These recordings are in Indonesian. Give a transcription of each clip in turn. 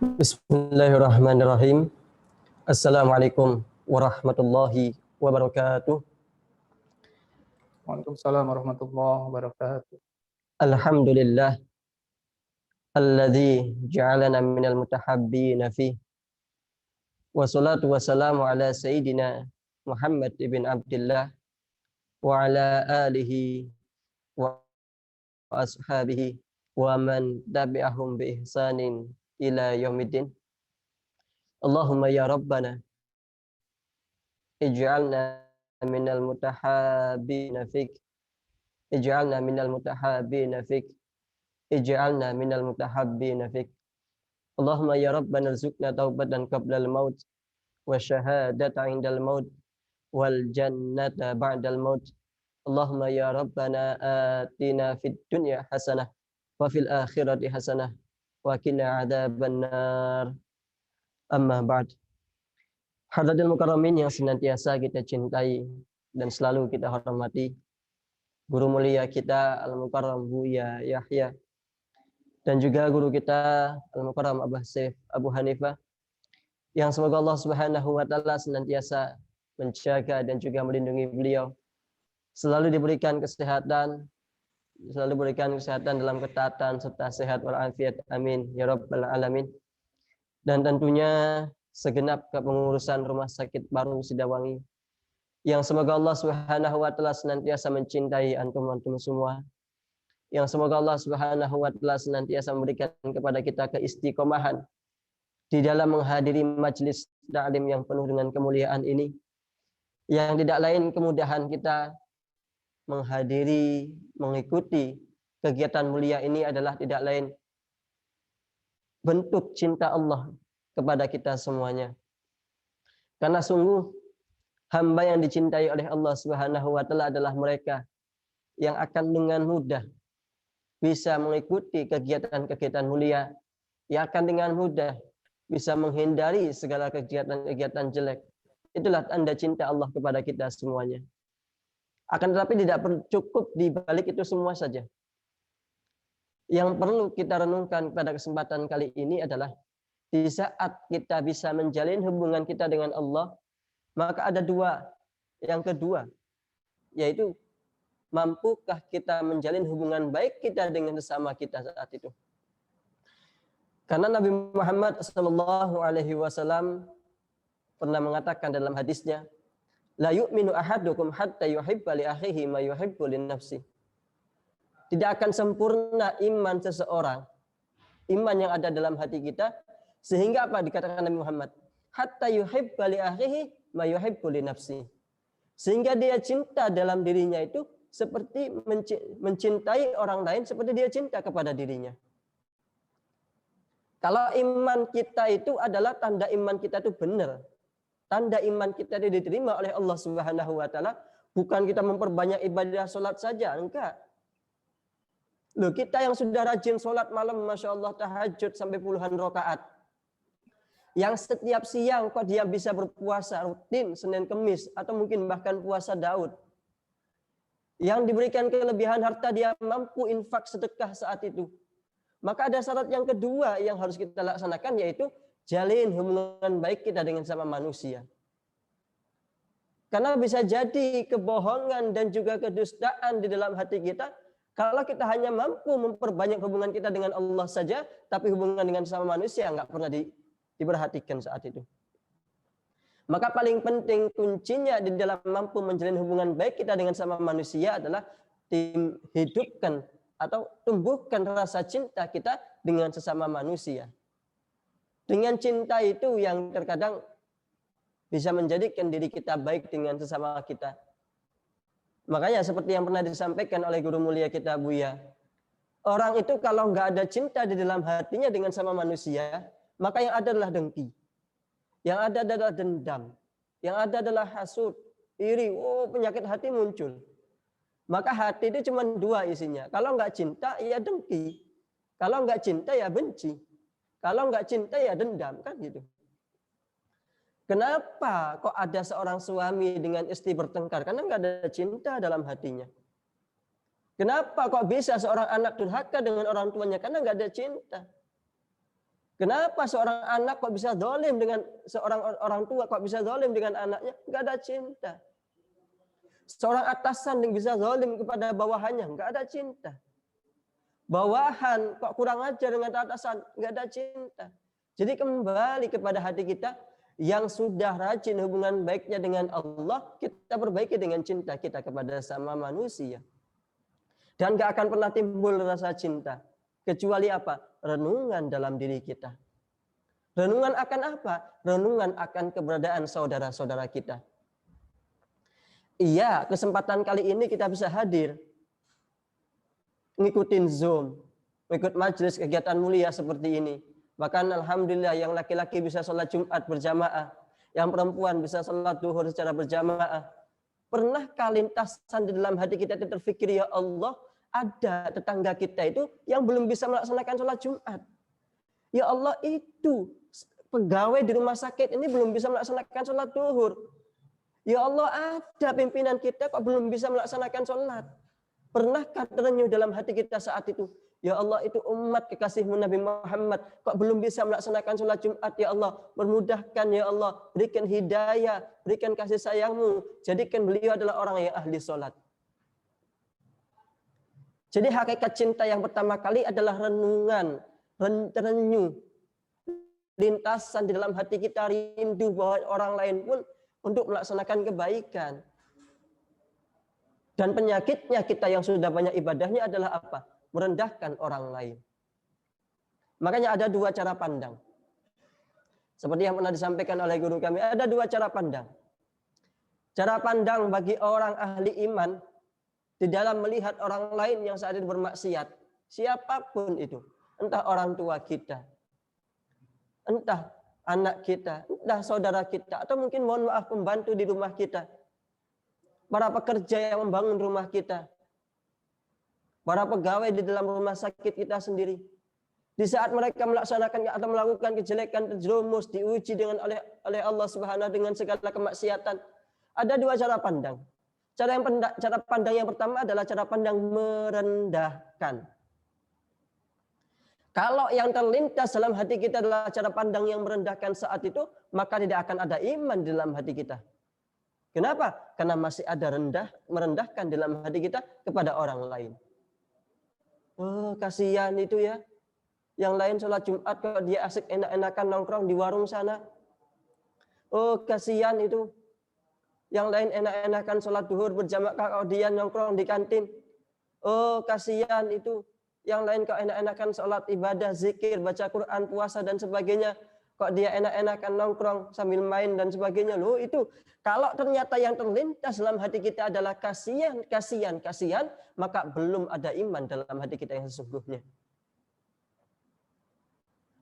Bismillahirrahmanirrahim. Assalamualaikum warahmatullahi wabarakatuh. Waalaikumsalam warahmatullahi wabarakatuh. Alhamdulillah alladzi ja'alana minal mutahabbina fi. Wassalatu wassalamu ala sayyidina Muhammad ibn Abdullah wa ala alihi wa ashabihi wa man tabi'ahum bi ihsanin ila yaumiddin. Allahumma ya rabbana ij'alna minal mutahabbina fik. Ij'alna minal mutahabbina fik. Ij'alna minal mutahabbina fik. Allahumma ya rabbana rzuqna taubatan qablal maut wa syahadata indal maut wal jannata ba'dal maut. Allahumma ya rabbana atina fid dunya hasanah wa fil akhirati hasanah wa qina adzabannar. Amma ba'd. Hadirin mukarramin yang senantiasa kita cintai dan selalu kita hormati, guru mulia kita Al-Mukarram Buya Yahya, dan juga guru kita Al-Mukarram Abah Syekh Abu Hanifah, yang semoga Allah Subhanahu wa taala senantiasa menjaga dan juga melindungi beliau, selalu diberikan kesehatan, dalam ketaatan serta sehat walafiat, amin ya rabbal alamin. Dan tentunya segenap kepengurusan Rumah Sakit Baru Sidawangi, yang semoga Allah Subhanahu wa taala senantiasa mencintai antum semua, yang semoga Allah Subhanahu wa taala senantiasa memberikan kepada kita keistiqomahan di dalam menghadiri majelis ta'lim yang penuh dengan kemuliaan ini, yang tidak lain kemudahan kita menghadiri, mengikuti kegiatan mulia ini adalah tidak lain bentuk cinta Allah kepada kita semuanya. Karena sungguh hamba yang dicintai oleh Allah Subhanahu wa taala adalah mereka yang akan dengan mudah bisa mengikuti kegiatan-kegiatan mulia, yang akan dengan mudah bisa menghindari segala kegiatan-kegiatan jelek. Itulah tanda cinta Allah kepada kita semuanya. Akan tetapi tidak cukup di balik itu semua saja. Yang perlu kita renungkan pada kesempatan kali ini adalah di saat kita bisa menjalin hubungan kita dengan Allah, maka ada dua. Yang kedua, yaitu mampukah kita menjalin hubungan baik kita dengan sesama kita saat itu. Karena Nabi Muhammad SAW pernah mengatakan dalam hadisnya, la yu'minu ahadukum hatta yuhibba li akhihi ma yuhibbu li nafsi. Tidak akan sempurna iman seseorang, iman yang ada dalam hati kita, sehingga apa dikatakan Nabi Muhammad? Hatta yuhibba li akhihi ma yuhibbu li nafsi. Sehingga dia cinta dalam dirinya itu seperti mencintai orang lain seperti dia cinta kepada dirinya. Kalau iman kita itu adalah tanda iman kita itu benar. Tanda iman kita itu diterima oleh Allah Subhanahu wa taala, bukan kita memperbanyak ibadah salat saja, enggak. Loh, kita yang sudah rajin sholat malam, Masya Allah, tahajud sampai puluhan rakaat. Yang setiap siang kok dia bisa berpuasa rutin Senin Kemis, atau mungkin bahkan puasa Daud. Yang diberikan kelebihan harta, dia mampu infak sedekah saat itu. Maka ada syarat yang kedua yang harus kita laksanakan, yaitu jalin hubungan baik kita dengan sama manusia. Karena bisa jadi kebohongan dan juga kedustaan di dalam hati kita, kalau kita hanya mampu memperbanyak hubungan kita dengan Allah saja, tapi hubungan dengan sama manusia nggak pernah diperhatikan saat itu. Maka paling penting kuncinya di dalam mampu menjalin hubungan baik kita dengan sama manusia adalah hidupkan atau tumbuhkan rasa cinta kita dengan sesama manusia. Dengan cinta itu yang terkadang bisa menjadikan diri kita baik dengan sesama kita. Makanya seperti yang pernah disampaikan oleh guru mulia kita Buya, orang itu kalau nggak ada cinta di dalam hatinya dengan sama manusia, maka yang ada adalah dengki, yang ada adalah dendam, yang ada adalah hasud, iri, penyakit hati muncul. Maka hati itu cuma dua isinya. Kalau nggak cinta, ya dengki. Kalau nggak cinta, ya benci. Kalau nggak cinta, ya dendam, kan gitu. Kenapa kok ada seorang suami dengan istri bertengkar? Karena nggak ada cinta dalam hatinya. Kenapa kok bisa seorang anak durhaka dengan orang tuanya? Karena nggak ada cinta. Kenapa seorang anak kok bisa zalim dengan seorang orang tua, kok bisa zalim dengan anaknya? Enggak ada cinta. Seorang atasan yang bisa zalim kepada bawahannya, enggak ada cinta. Bawahan kok kurang ajar dengan atasan, enggak ada cinta. Jadi kembali kepada hati kita yang sudah rajin hubungan baiknya dengan Allah, kita perbaiki dengan cinta kita kepada sama manusia. Dan enggak akan pernah timbul rasa cinta. Kecuali apa? Renungan dalam diri kita. Renungan akan apa? Renungan akan keberadaan saudara-saudara kita. Iya, kesempatan kali ini kita bisa hadir. Ngikutin Zoom. Ikut majelis kegiatan mulia seperti ini. Bahkan alhamdulillah yang laki-laki bisa sholat Jumat berjamaah. Yang perempuan bisa sholat duhur secara berjamaah. Pernahkah lintasan di dalam hati kita terfikir, ya Allah, ada tetangga kita itu yang belum bisa melaksanakan sholat Jumat. Ya Allah, itu pegawai di rumah sakit ini belum bisa melaksanakan sholat duhur. Ya Allah, ada pimpinan kita kok belum bisa melaksanakan sholat. Pernahkah terenyuh dalam hati kita saat itu? Ya Allah, itu umat kekasihmu Nabi Muhammad kok belum bisa melaksanakan sholat Jumat. Ya Allah, permudahkan ya Allah, berikan hidayah, berikan kasih sayangmu, jadikan beliau adalah orang yang ahli sholat. Jadi hakikat cinta yang pertama kali adalah renungan, terenyuh, lintasan di dalam hati kita, rindu bahwa orang lain pun untuk melaksanakan kebaikan. Dan penyakitnya kita yang sudah banyak ibadahnya adalah apa? Merendahkan orang lain. Makanya ada dua cara pandang. Seperti yang pernah disampaikan oleh guru kami, ada dua cara pandang. Cara pandang bagi orang ahli iman di dalam melihat orang lain yang saat itu bermaksiat, siapapun itu, entah orang tua kita, entah anak kita, entah saudara kita, atau mungkin mohon maaf pembantu di rumah kita, para pekerja yang membangun rumah kita, para pegawai di dalam rumah sakit kita sendiri. Di saat mereka melaksanakan atau melakukan kejelekan, terjerumus, diuji oleh Allah Subhanahu dengan segala kemaksiatan, ada dua cara pandang. Cara pandang yang pertama adalah cara pandang merendahkan. Kalau yang terlintas dalam hati kita adalah cara pandang yang merendahkan saat itu, maka tidak akan ada iman di dalam hati kita. Kenapa? Karena masih ada merendahkan dalam hati kita kepada orang lain. Oh, kasihan itu ya. Yang lain sholat Jumat kok dia asik enak-enakan nongkrong di warung sana. Oh, kasihan itu. Yang lain enak-enakan sholat duhur berjamaah kalau dia nongkrong di kantin. Oh, kasihan itu. Yang lain kok enak-enakan sholat ibadah, zikir, baca Quran, puasa dan sebagainya. Kok dia enak-enakan nongkrong sambil main dan sebagainya. Loh itu, kalau ternyata yang terlintas dalam hati kita adalah kasihan, maka belum ada iman dalam hati kita yang sesungguhnya.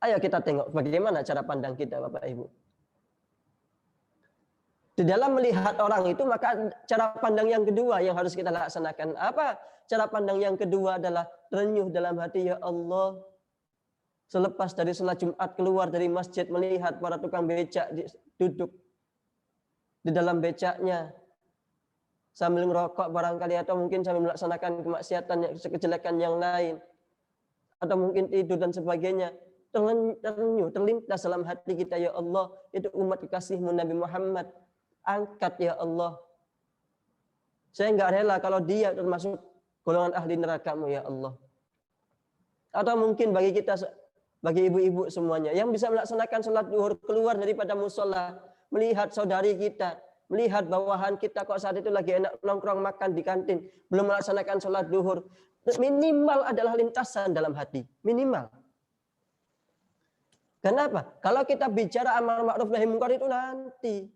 Ayo kita tengok bagaimana cara pandang kita, Bapak Ibu. Di dalam melihat orang itu, maka cara pandang yang kedua yang harus kita laksanakan. Apa? Cara pandang yang kedua adalah terenyuh dalam hati, ya Allah. Selepas dari sholat Jumat keluar dari masjid, melihat para tukang becak duduk di dalam becaknya. Sambil ngerokok barangkali, atau mungkin sambil melaksanakan kemaksiatan, kejelekan yang lain. Atau mungkin tidur dan sebagainya. Terenyuh, terlintas dalam hati kita, ya Allah. Itu umat kekasihmu Nabi Muhammad. Angkat ya Allah. Saya enggak rela kalau dia termasuk golongan ahli neraka-Mu ya Allah. Atau mungkin bagi kita, bagi ibu-ibu semuanya yang bisa melaksanakan sholat duhur, keluar daripada musola, melihat saudari kita, melihat bawahan kita kok saat itu lagi enak nongkrong makan di kantin, belum melaksanakan sholat duhur. Minimal adalah lintasan dalam hati, minimal. Kenapa? Kalau kita bicara amar ma'ruf nahi munkar itu nanti.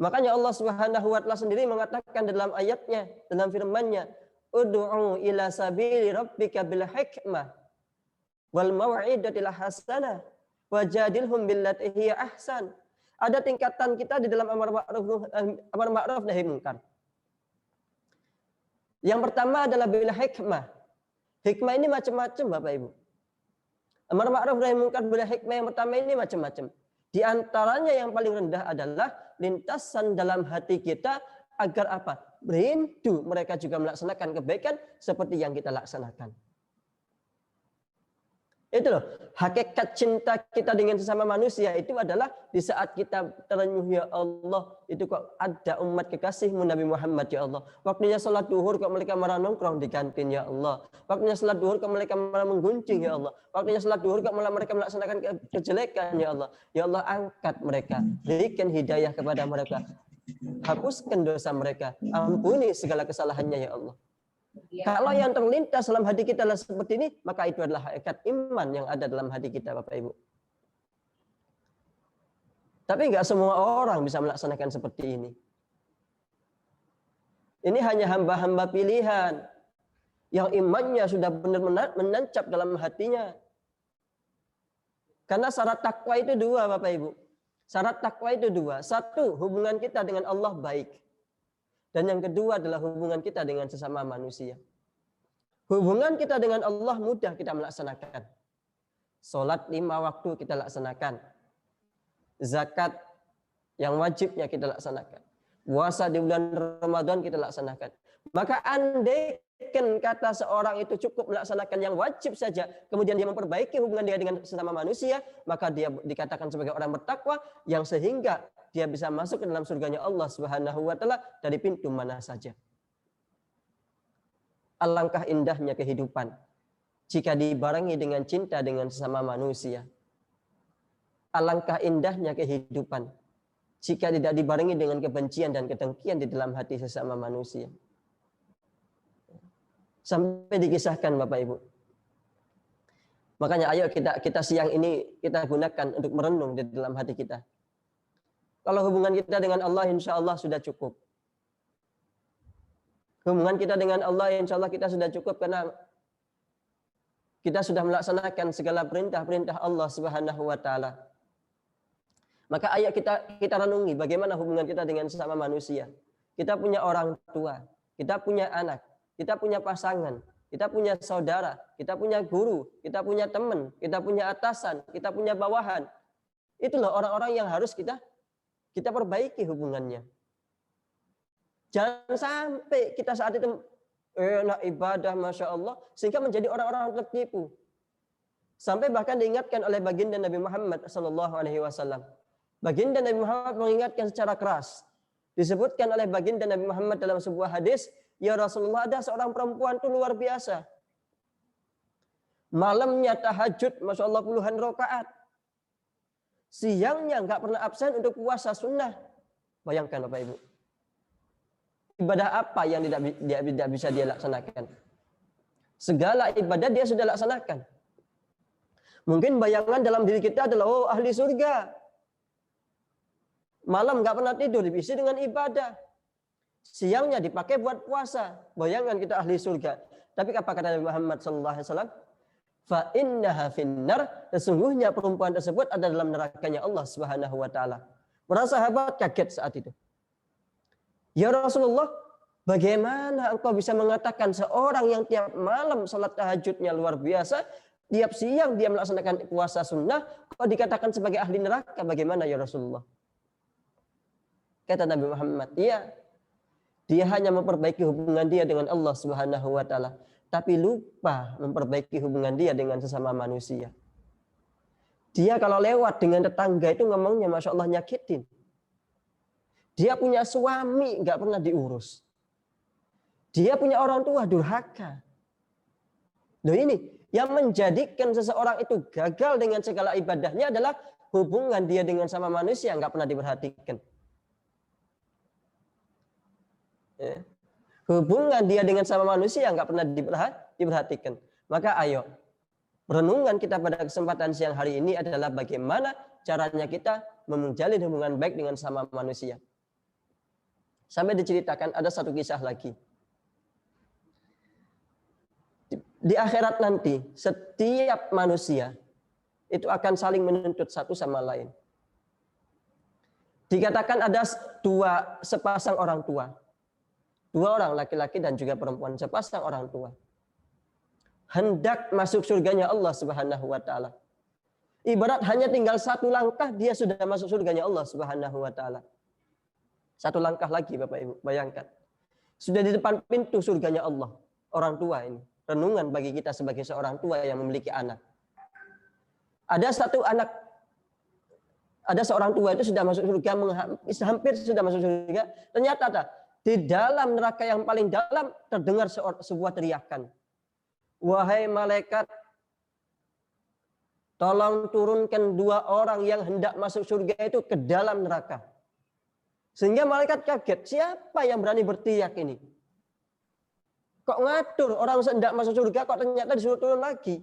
Makanya Allah Subhanahu wa taala sendiri mengatakan dalam ayatnya, dalam firman-Nya, "Ud'u ila sabili rabbika bil hikmah wal mau'idatil hasanah wajadilhum billati hiya ahsan." Ada tingkatan kita di dalam amar ma'ruf nahi munkar. Yang pertama adalah bil hikmah. Hikmah ini macam-macam, Bapak Ibu. Amar ma'ruf nahi munkar bil hikmah yang pertama ini macam-macam. Di antaranya yang paling rendah adalah lintasan dalam hati kita agar apa? Rindu mereka juga melaksanakan kebaikan seperti yang kita laksanakan. Itu loh, hakikat cinta kita dengan sesama manusia itu adalah di saat kita terenyuh, ya Allah, itu kok ada umat kekasihmu Nabi Muhammad, ya Allah. Waktunya sholat duhur kok mereka marah nongkrong di kantin, ya Allah. Waktunya sholat duhur kok mereka malah menggunjing, ya Allah. Waktunya sholat duhur kok malah mereka melaksanakan kejelekan, ya Allah. Ya Allah, angkat mereka, berikan hidayah kepada mereka, hapuskan dosa mereka, ampuni segala kesalahannya, ya Allah. Kalau yang terlintas dalam hati kita adalah seperti ini, maka itu adalah hakikat iman yang ada dalam hati kita, Bapak Ibu. Tapi nggak semua orang bisa melaksanakan seperti ini. Ini hanya hamba-hamba pilihan yang imannya sudah benar-benar menancap dalam hatinya. Karena syarat takwa itu dua, Bapak Ibu. Syarat takwa itu dua. Satu, hubungan kita dengan Allah baik. Dan yang kedua adalah hubungan kita dengan sesama manusia. Hubungan kita dengan Allah mudah kita melaksanakan. Salat 5 waktu kita laksanakan. Zakat yang wajibnya kita laksanakan. Puasa di bulan Ramadan kita laksanakan. Maka andaikan kata seorang itu cukup melaksanakan yang wajib saja, kemudian dia memperbaiki hubungan dia dengan sesama manusia, maka dia dikatakan sebagai orang bertakwa yang sehingga dia bisa masuk ke dalam surganya Allah Subhanahu wa taala dari pintu mana saja. Alangkah indahnya kehidupan jika dibarengi dengan cinta dengan sesama manusia. Alangkah indahnya kehidupan jika tidak dibarengi dengan kebencian dan kedengkian di dalam hati sesama manusia. Sampai dikisahkan, Bapak Ibu. Makanya ayo kita siang ini kita gunakan untuk merenung di dalam hati kita. Kalau hubungan kita dengan Allah insya Allah sudah cukup. Hubungan kita dengan Allah insya Allah kita sudah cukup karena kita sudah melaksanakan segala perintah-perintah Allah Subhanahu wa taala. Maka ayo kita renungi bagaimana hubungan kita dengan sesama manusia. Kita punya orang tua, kita punya anak, kita punya pasangan, kita punya saudara, kita punya guru, kita punya teman, kita punya atasan, kita punya bawahan. Itulah orang-orang yang harus kita perbaiki hubungannya. Jangan sampai kita saat itu enak ibadah, Masya Allah, sehingga menjadi orang-orang tertipu. Sampai bahkan diingatkan oleh baginda Nabi Muhammad SAW. Baginda Nabi Muhammad mengingatkan secara keras. Disebutkan oleh baginda Nabi Muhammad dalam sebuah hadis, ya Rasulullah, ada seorang perempuan itu luar biasa. Malamnya tahajud, Masya Allah, puluhan rakaat. Siangnya nggak pernah absen untuk puasa sunnah. Bayangkan Bapak Ibu. Ibadah apa yang tidak bisa dia laksanakan? Segala ibadah dia sudah laksanakan. Mungkin bayangan dalam diri kita adalah, oh ahli surga. Malam nggak pernah tidur, diisi dengan ibadah. Siangnya dipakai buat puasa. Bayangan kita ahli surga. Tapi apa kata Nabi Muhammad SAW? Fa innaha finnar, sesungguhnya perempuan tersebut ada dalam nerakanya Allah Subhanahu wa taala. Para sahabat kaget saat itu. Ya Rasulullah, bagaimana engkau bisa mengatakan seorang yang tiap malam salat tahajudnya luar biasa, tiap siang dia melaksanakan puasa sunnah, kok dikatakan sebagai ahli neraka? Bagaimana ya Rasulullah? Kata Nabi Muhammad, iya, dia hanya memperbaiki hubungan dia dengan Allah Subhanahu wa taala, tapi lupa memperbaiki hubungan dia dengan sesama manusia. Dia kalau lewat dengan tetangga itu ngomongnya Masya Allah nyakitin. Dia punya suami nggak pernah diurus. Dia punya orang tua durhaka. Loh ini, yang menjadikan seseorang itu gagal dengan segala ibadahnya adalah hubungan dia dengan sama manusia nggak pernah diperhatikan. Ya. Hubungan dia dengan sama manusia nggak pernah diperhatikan. Maka ayo, renungan kita pada kesempatan siang hari ini adalah bagaimana caranya kita menjalin hubungan baik dengan sama manusia. Sampai diceritakan ada satu kisah lagi. Di akhirat nanti, setiap manusia itu akan saling menuntut satu sama lain. Dikatakan ada sepasang orang tua. 2 orang, laki-laki dan juga perempuan, sepasang orang tua. Hendak masuk surganya Allah Subhanahu wa taala. Ibarat hanya tinggal 1 langkah dia sudah masuk surganya Allah Subhanahu wa taala. 1 langkah lagi Bapak Ibu, bayangkan. Sudah di depan pintu surganya Allah, orang tua ini. Renungan bagi kita sebagai seorang tua yang memiliki anak. Ada satu anak, ada seorang tua itu sudah masuk surga, hampir sudah masuk surga. Ternyata di dalam neraka yang paling dalam terdengar sebuah teriakan. Wahai malaikat, tolong turunkan 2 orang yang hendak masuk surga itu ke dalam neraka. Sehingga malaikat kaget, siapa yang berani berteriak ini? Kok ngatur orang hendak masuk surga, kok ternyata disuruh turun lagi?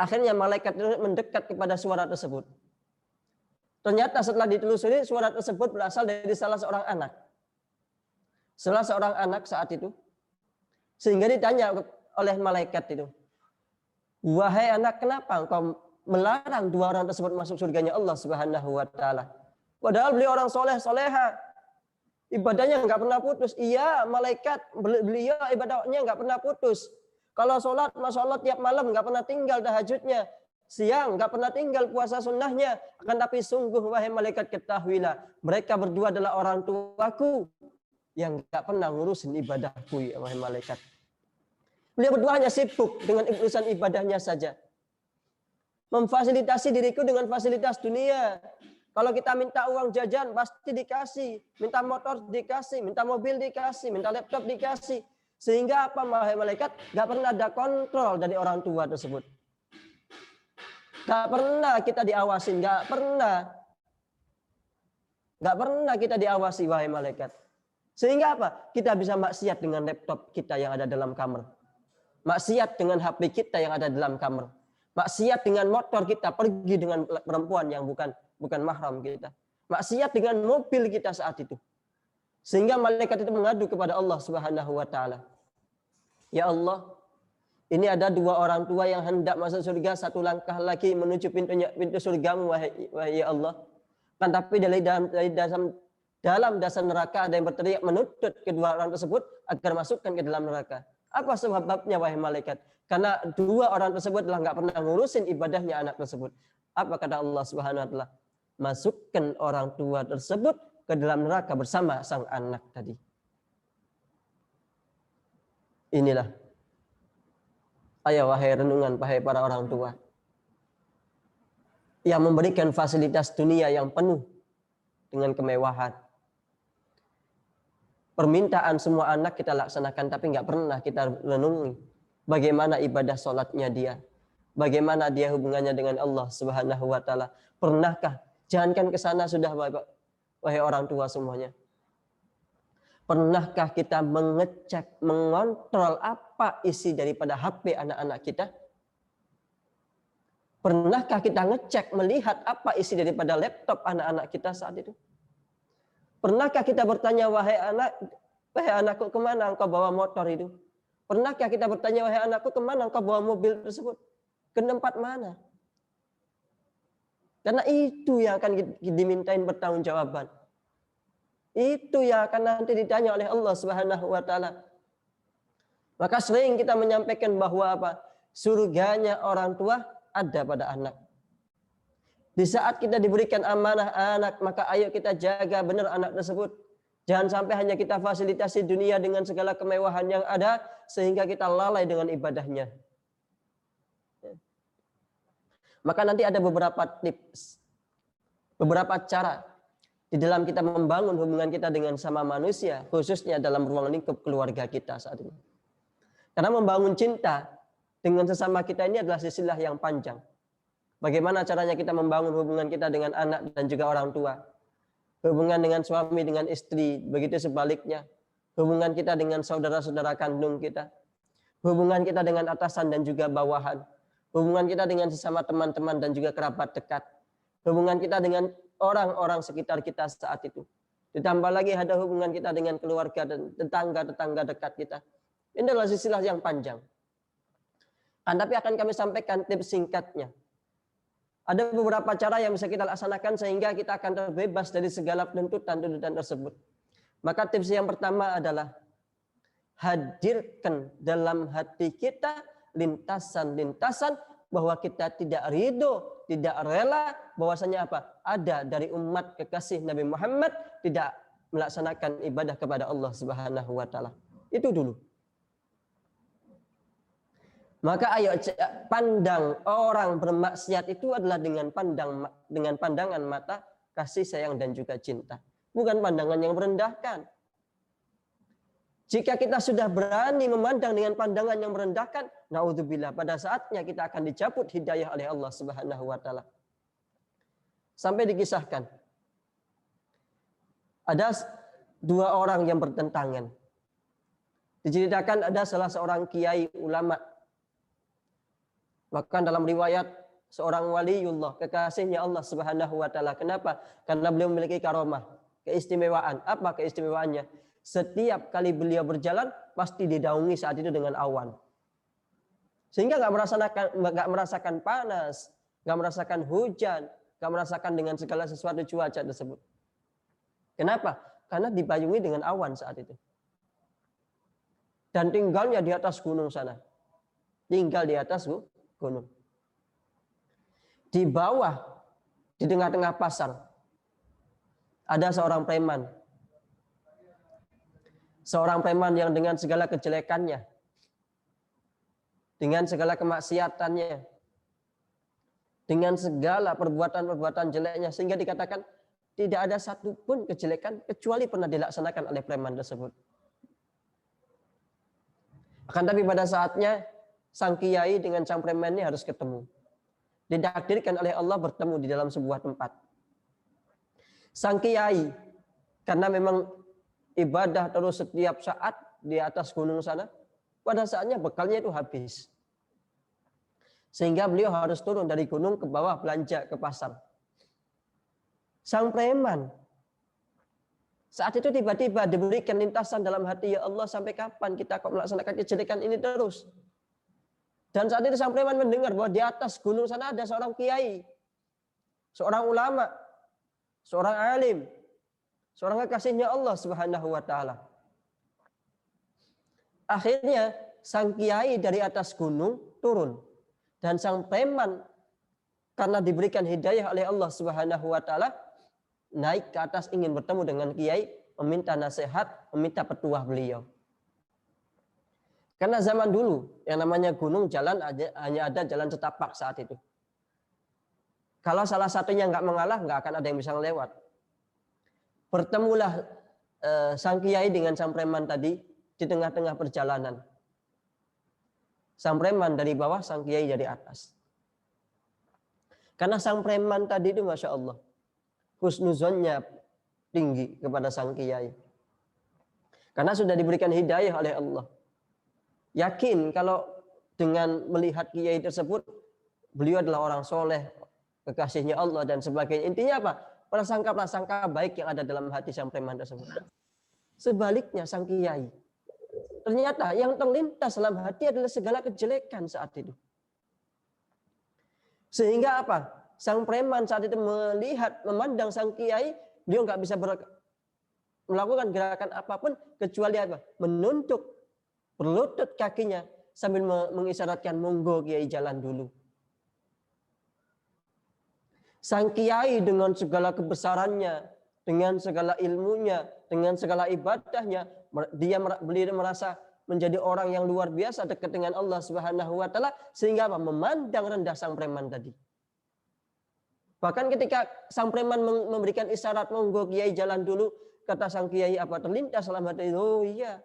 Akhirnya malaikat itu mendekat kepada suara tersebut. Ternyata setelah ditelusuri, suara tersebut berasal dari salah seorang anak. Salah seorang anak saat itu. Sehingga ditanya oleh malaikat itu, wahai anak, kenapa engkau melarang 2 orang tersebut masuk surganya Allah Subhanahu wa taala? Padahal beliau orang soleh, soleha. Ibadahnya nggak pernah putus. Iya, malaikat, beliau ibadahnya nggak pernah putus. Kalau sholat, masya Allah tiap malam nggak pernah tinggal tahajudnya. Siang nggak pernah tinggal puasa sunnahnya. Akan tapi sungguh wahai malaikat ketahuilah, mereka berdua adalah orang tuaku yang nggak pernah ngurusin ibadahku, ya wahai malaikat. Beliau berdua hanya sibuk dengan urusan ibadahnya saja. Memfasilitasi diriku dengan fasilitas dunia. Kalau kita minta uang jajan pasti dikasih, minta motor dikasih, minta mobil dikasih, minta laptop dikasih. Sehingga apa wahai malaikat? Gak pernah ada kontrol dari orang tua tersebut. Gak pernah kita diawasin, gak pernah. Gak pernah kita diawasi wahai malaikat. Sehingga apa? Kita bisa maksiat dengan laptop kita yang ada dalam kamar. Maksiat dengan HP kita yang ada dalam kamar. Maksiat dengan motor kita pergi dengan perempuan yang bukan mahram kita. Maksiat dengan mobil kita saat itu. Sehingga malaikat itu mengadu kepada Allah Subhanahu wa taala. Ya Allah, ini ada 2 orang tua yang hendak masuk surga, 1 langkah lagi menuju pintu surgamu wahai ya Allah. Kan tapi dalam dasar neraka ada yang berteriak menuntut kedua orang tersebut agar masukkan ke dalam neraka. Apa sebabnya wahai malaikat? Karena 2 orang tersebut telah nggak pernah ngurusin ibadahnya anak tersebut. Apa kata Allah Subhanahu wa taala? Masukkan orang tua tersebut ke dalam neraka bersama sang anak tadi. Inilah ayo wahai renungan wahai para orang tua yang memberikan fasilitas dunia yang penuh dengan kemewahan. Permintaan semua anak kita laksanakan, tapi nggak pernah kita renungi bagaimana ibadah sholatnya dia, bagaimana dia hubungannya dengan Allah Subhanahu wa taala. Pernahkah? Jangankan ke sana sudah, wahai orang tua semuanya. Pernahkah kita mengecek, mengontrol apa isi daripada HP anak-anak kita? Pernahkah kita ngecek, melihat apa isi daripada laptop anak-anak kita saat itu? Pernahkah kita bertanya, wahai anakku, kemana engkau bawa motor itu? Pernahkah kita bertanya, wahai anakku, kemana engkau bawa mobil tersebut? Ke tempat mana? Karena itu yang akan dimintain pertanggungjawaban. Itu yang akan nanti ditanya oleh Allah Subhanahu wa taala. Maka sering kita menyampaikan bahwa apa? Surganya orang tua ada pada anak. Di saat kita diberikan amanah anak, maka ayo kita jaga benar anak tersebut. Jangan sampai hanya kita fasilitasi dunia dengan segala kemewahan yang ada sehingga kita lalai dengan ibadahnya. Maka nanti ada beberapa tips, beberapa cara di dalam kita membangun hubungan kita dengan sama manusia, khususnya dalam ruang lingkup keluarga kita saat ini. Karena membangun cinta dengan sesama kita ini adalah silsilah yang panjang. Bagaimana caranya kita membangun hubungan kita dengan anak dan juga orang tua. Hubungan dengan suami, dengan istri, begitu sebaliknya. Hubungan kita dengan saudara-saudara kandung kita. Hubungan kita dengan atasan dan juga bawahan. Hubungan kita dengan sesama teman-teman dan juga kerabat dekat. Hubungan kita dengan orang-orang sekitar kita saat itu. Ditambah lagi ada hubungan kita dengan keluarga dan tetangga-tetangga dekat kita. Ini adalah silsilah yang panjang. Tapi akan kami sampaikan tips singkatnya. Ada beberapa cara yang bisa kita laksanakan sehingga kita akan terbebas dari segala tuntutan tersebut. Maka tips yang pertama adalah hadirkan dalam hati kita lintasan-lintasan bahwa kita tidak ridho, tidak rela bahwasanya apa? Ada dari umat kekasih Nabi Muhammad tidak melaksanakan ibadah kepada Allah Subhanahu wa taala. Itu dulu. Maka ayo pandang orang bermaksiat itu adalah dengan pandangan mata kasih sayang dan juga cinta, bukan pandangan yang merendahkan. Jika kita sudah berani memandang dengan pandangan yang merendahkan, naudzubillah, pada saatnya kita akan dicabut hidayah oleh Allah Subhanahu wa taala. Sampai dikisahkan ada dua orang yang bertentangan. Diceritakan ada salah seorang kiai ulama. Bahkan dalam riwayat seorang waliullah, kekasihnya Allah Subhanahu wa taala. Kenapa? Karena beliau memiliki karomah, keistimewaan. Apa keistimewaannya? Setiap kali beliau berjalan pasti didaungi saat itu dengan awan. Sehingga nggak merasakan panas, nggak merasakan hujan, nggak merasakan dengan segala sesuatu cuaca tersebut. Kenapa? Karena dipayungi dengan awan saat itu. Dan tinggalnya di atas gunung sana. Tinggal di atas gunung. Di bawah, di tengah-tengah pasar, ada seorang preman. Seorang preman yang dengan segala kejelekannya, dengan segala kemaksiatannya, dengan segala perbuatan-perbuatan jeleknya, sehingga dikatakan tidak ada satupun kejelekan kecuali pernah dilaksanakan oleh preman tersebut. Akan tapi pada saatnya sang kiai dengan sang preman ini harus ketemu. Ditakdirkan oleh Allah bertemu di dalam sebuah tempat. Sang kiai karena memang ibadah terus setiap saat di atas gunung sana, pada saatnya bekalnya itu habis. Sehingga beliau harus turun dari gunung ke bawah belanja ke pasar. Sang preman saat itu tiba-tiba diberikan lintasan dalam hati, ya Allah, sampai kapan kita kok melaksanakan kejelekan ini terus? Dan saat itu sang preman mendengar bahwa di atas gunung sana ada seorang kiai, seorang ulama, seorang alim, seorang kekasihnya Allah Subhanahu wa taala. Akhirnya sang kiai dari atas gunung turun dan sang preman karena diberikan hidayah oleh Allah Subhanahu wa taala naik ke atas ingin bertemu dengan kiai, meminta nasihat, meminta petuah beliau. Karena zaman dulu yang namanya gunung jalan hanya ada jalan setapak saat itu. Kalau salah satunya nggak mengalah, nggak akan ada yang bisa lewat. Bertemulah sang kiai dengan sang preman tadi di tengah-tengah perjalanan. Sang preman dari bawah, sang kiai dari atas. Karena sang preman tadi itu Masya Allah, husnuzonnya tinggi kepada sang kiai. Karena sudah diberikan hidayah oleh Allah. Yakin kalau dengan melihat kiai tersebut, beliau adalah orang soleh, kekasihnya Allah dan sebagainya. Intinya apa? Prasangka-prasangka baik yang ada dalam hati sang preman tersebut. Sebaliknya sang kiai, ternyata yang terlintas dalam hati adalah segala kejelekan saat itu. Sehingga apa? Sang preman saat itu melihat, memandang sang kiai, beliau nggak bisa melakukan gerakan apapun kecuali apa? Menunduk, berlutut kakinya sambil mengisyaratkan monggo kiai jalan dulu. Sang kiai dengan segala kebesarannya, dengan segala ilmunya, dengan segala ibadahnya, beliau merasa menjadi orang yang luar biasa dekat dengan Allah Subhanahu wa taala sehingga apa? Memandang rendah sang preman tadi. Bahkan ketika sang preman memberikan isyarat monggo kiai jalan dulu, kata sang kiai apa? Terlintas dalam hati, oh iya,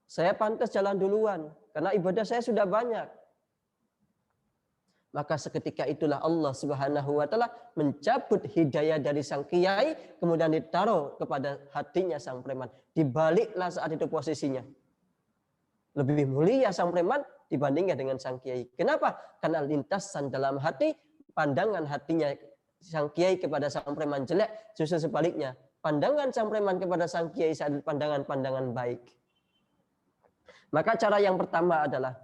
saya pantas jalan duluan karena ibadah saya sudah banyak. Maka seketika itulah Allah Subhanahu wa taala mencabut hidayah dari sang kiai, kemudian ditaruh kepada hatinya sang preman. Dibaliklah saat itu posisinya. Lebih mulia sang preman dibandingkan dengan sang kiai. Kenapa? Karena lintasan dalam hati, pandangan hatinya sang kiai kepada sang preman jelek, justru sebaliknya. Pandangan sang preman kepada sang kiai adalah pandangan-pandangan baik. Maka cara yang pertama adalah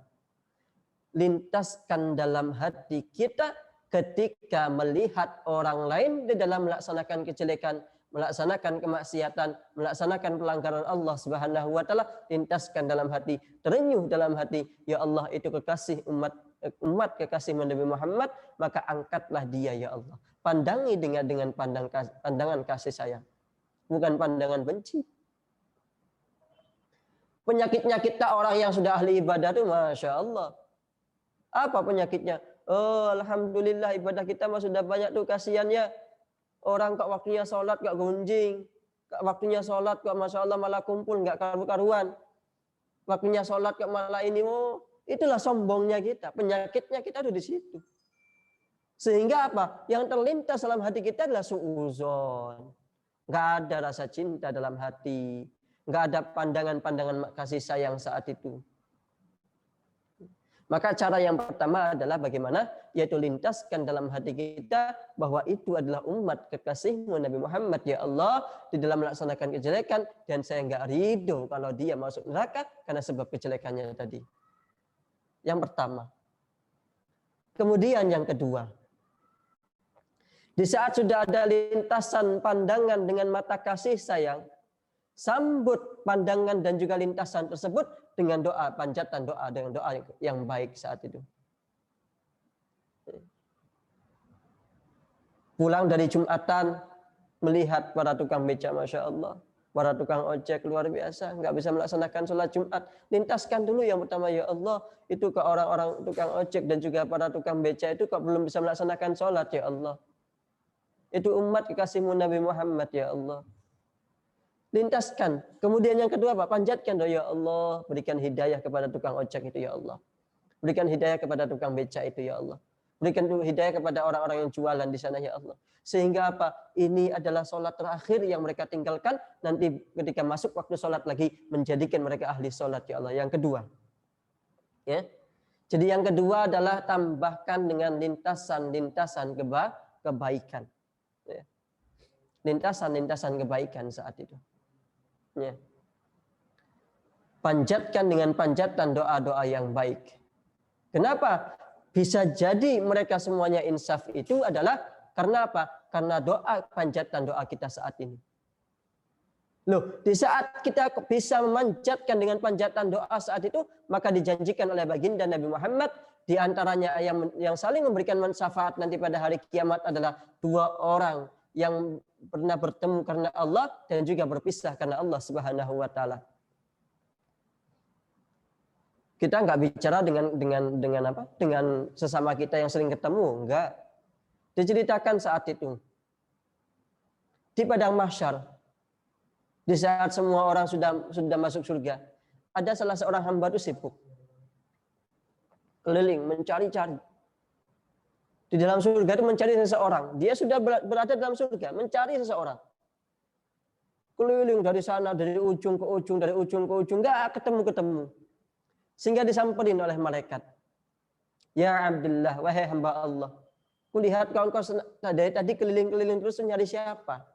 lintaskan dalam hati kita ketika melihat orang lain di dalam melaksanakan kejelekan, melaksanakan kemaksiatan, melaksanakan pelanggaran Allah Subhanahu wa taala, lintaskan dalam hati, terenyuh dalam hati, ya Allah itu kekasih umat kekasih Nabi Muhammad, maka angkatlah dia ya Allah. Pandangi dengan pandangan kasih sayang, bukan pandangan benci. Penyakitnya kita orang yang sudah ahli ibadah itu Masya Allah. Apa penyakitnya? Oh, alhamdulillah ibadah kita mah sudah banyak tuh, kasihannya orang kok waktunya sholat gak gunjing, waktunya sholat kok masya Allah malah kumpul nggak karu-karuan, waktunya sholat kok malah ini. Oh, itulah sombongnya kita, penyakitnya kita tuh di situ. Sehingga apa? Yang terlintas dalam hati kita adalah suudzon. Nggak ada rasa cinta dalam hati. Nggak ada pandangan-pandangan kasih sayang saat itu. Maka cara yang pertama adalah bagaimana? Yaitu lintaskan dalam hati kita bahwa itu adalah umat kekasihmu Nabi Muhammad. Ya Allah, di dalam melaksanakan kejelekan, dan saya nggak ridho kalau dia masuk neraka karena sebab kejelekannya tadi. Yang pertama. Kemudian yang kedua. Di saat sudah ada lintasan pandangan dengan mata kasih sayang, sambut pandangan dan juga lintasan tersebut dengan doa, panjatan doa, dengan doa yang baik saat itu. Pulang dari Jumatan, melihat para tukang beca, Masya Allah. Para tukang ojek luar biasa, nggak bisa melaksanakan sholat Jumat. Lintaskan dulu yang pertama, ya Allah, itu ke orang-orang tukang ojek dan juga para tukang beca itu kok belum bisa melaksanakan sholat, ya Allah. Itu umat kekasihmu Nabi Muhammad, ya Allah. Lintaskan. Kemudian yang kedua, Pak, panjatkan doa, ya Allah, berikan hidayah kepada tukang ojek itu, ya Allah. Berikan hidayah kepada tukang beca itu, ya Allah. Berikan hidayah kepada orang-orang yang jualan di sana, ya Allah. Sehingga apa? Ini adalah sholat terakhir yang mereka tinggalkan. Nanti ketika masuk waktu sholat lagi, menjadikan mereka ahli sholat, ya Allah. Yang kedua. Ya. Jadi yang kedua adalah tambahkan dengan lintasan-lintasan kebaikan. Ya. Lintasan-lintasan kebaikan saat itu. Ya. Panjatkan dengan panjatan doa-doa yang baik. Kenapa? Bisa jadi mereka semuanya insaf itu adalah karena apa? Karena doa, panjatan doa kita saat ini. Loh, di saat kita bisa memanjatkan dengan panjatan doa saat itu, maka dijanjikan oleh baginda Nabi Muhammad, di antaranya yang saling memberikan manfaat nanti pada hari kiamat adalah dua orang yang pernah bertemu karena Allah dan juga berpisah karena Allah Subhanahu wa taala. Kita nggak bicara dengan apa? Dengan sesama kita yang sering ketemu, enggak. Diceritakan saat itu di padang mahsyar, di saat semua orang sudah masuk surga, ada salah seorang hamba itu sibuk keliling mencari-cari. Di dalam surga itu mencari seseorang. Dia sudah berada dalam surga, mencari seseorang. Keliling dari sana, dari ujung ke ujung, dari ujung ke ujung, enggak ketemu-ketemu. Sehingga disamperin oleh malaikat. Ya Abdullah, wahai hamba Allah. Kulihat kau dari tadi keliling-keliling terus nyari siapa?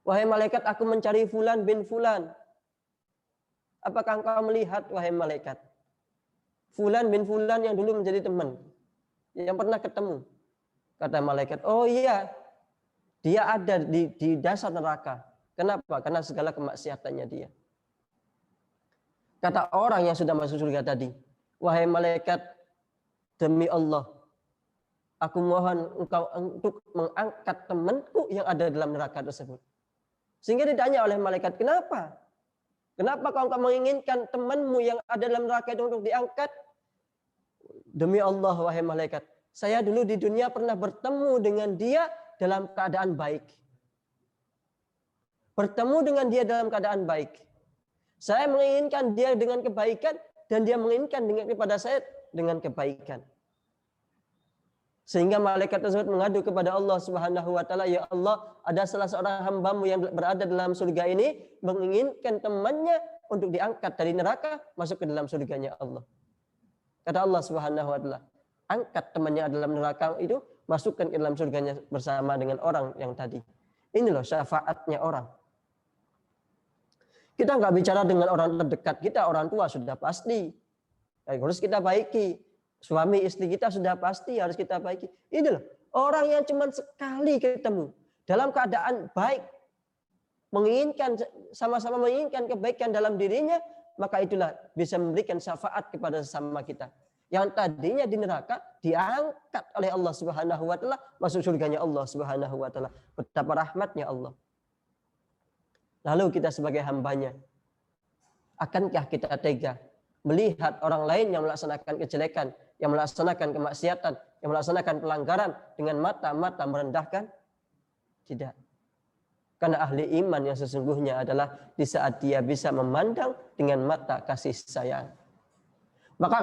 Wahai malaikat, aku mencari Fulan bin Fulan. Apakah engkau melihat, wahai malaikat? Fulan bin Fulan yang dulu menjadi teman. Yang pernah ketemu. Kata malaikat, oh iya, dia ada di dasar neraka. Kenapa? Karena segala kemaksiatannya dia. Kata orang yang sudah masuk surga tadi, wahai malaikat, demi Allah, aku mohon engkau untuk mengangkat temanku yang ada dalam neraka tersebut. Sehingga ditanya oleh malaikat, kenapa? Kenapa kau menginginkan temanmu yang ada dalam neraka itu untuk diangkat? Demi Allah, wahai malaikat, saya dulu di dunia pernah bertemu dengan dia dalam keadaan baik. Bertemu dengan dia dalam keadaan baik. Saya menginginkan dia dengan kebaikan dan dia menginginkan kepada saya dengan kebaikan. Sehingga malaikat tersebut mengadu kepada Allah Subhanahu wa taala, ya Allah, ada salah seorang hamba-Mu yang berada dalam surga ini menginginkan temannya untuk diangkat dari neraka masuk ke dalam surganya Allah. Kata Allah Subhanahu wa taala, angkat temannya dalam neraka itu, masukkan ke dalam surganya bersama dengan orang yang tadi. Ini loh syafaatnya orang. Kita nggak bicara dengan orang terdekat kita, orang tua sudah pasti harus kita baiki. Suami istri kita sudah pasti harus kita baiki. Ini loh orang yang cuma sekali ketemu dalam keadaan baik, menginginkan sama-sama menginginkan kebaikan dalam dirinya, maka itulah bisa memberikan syafaat kepada sesama kita. Yang tadinya di neraka diangkat oleh Allah Subhanahu wa taala masuk surganya Allah Subhanahu wa taala. Betapa rahmatnya Allah. Lalu kita sebagai hambanya, akankah kita tega melihat orang lain yang melaksanakan kejelekan, yang melaksanakan kemaksiatan, yang melaksanakan pelanggaran dengan mata-mata merendahkan? Tidak. Karena ahli iman yang sesungguhnya adalah di saat dia bisa memandang dengan mata kasih sayang. Maka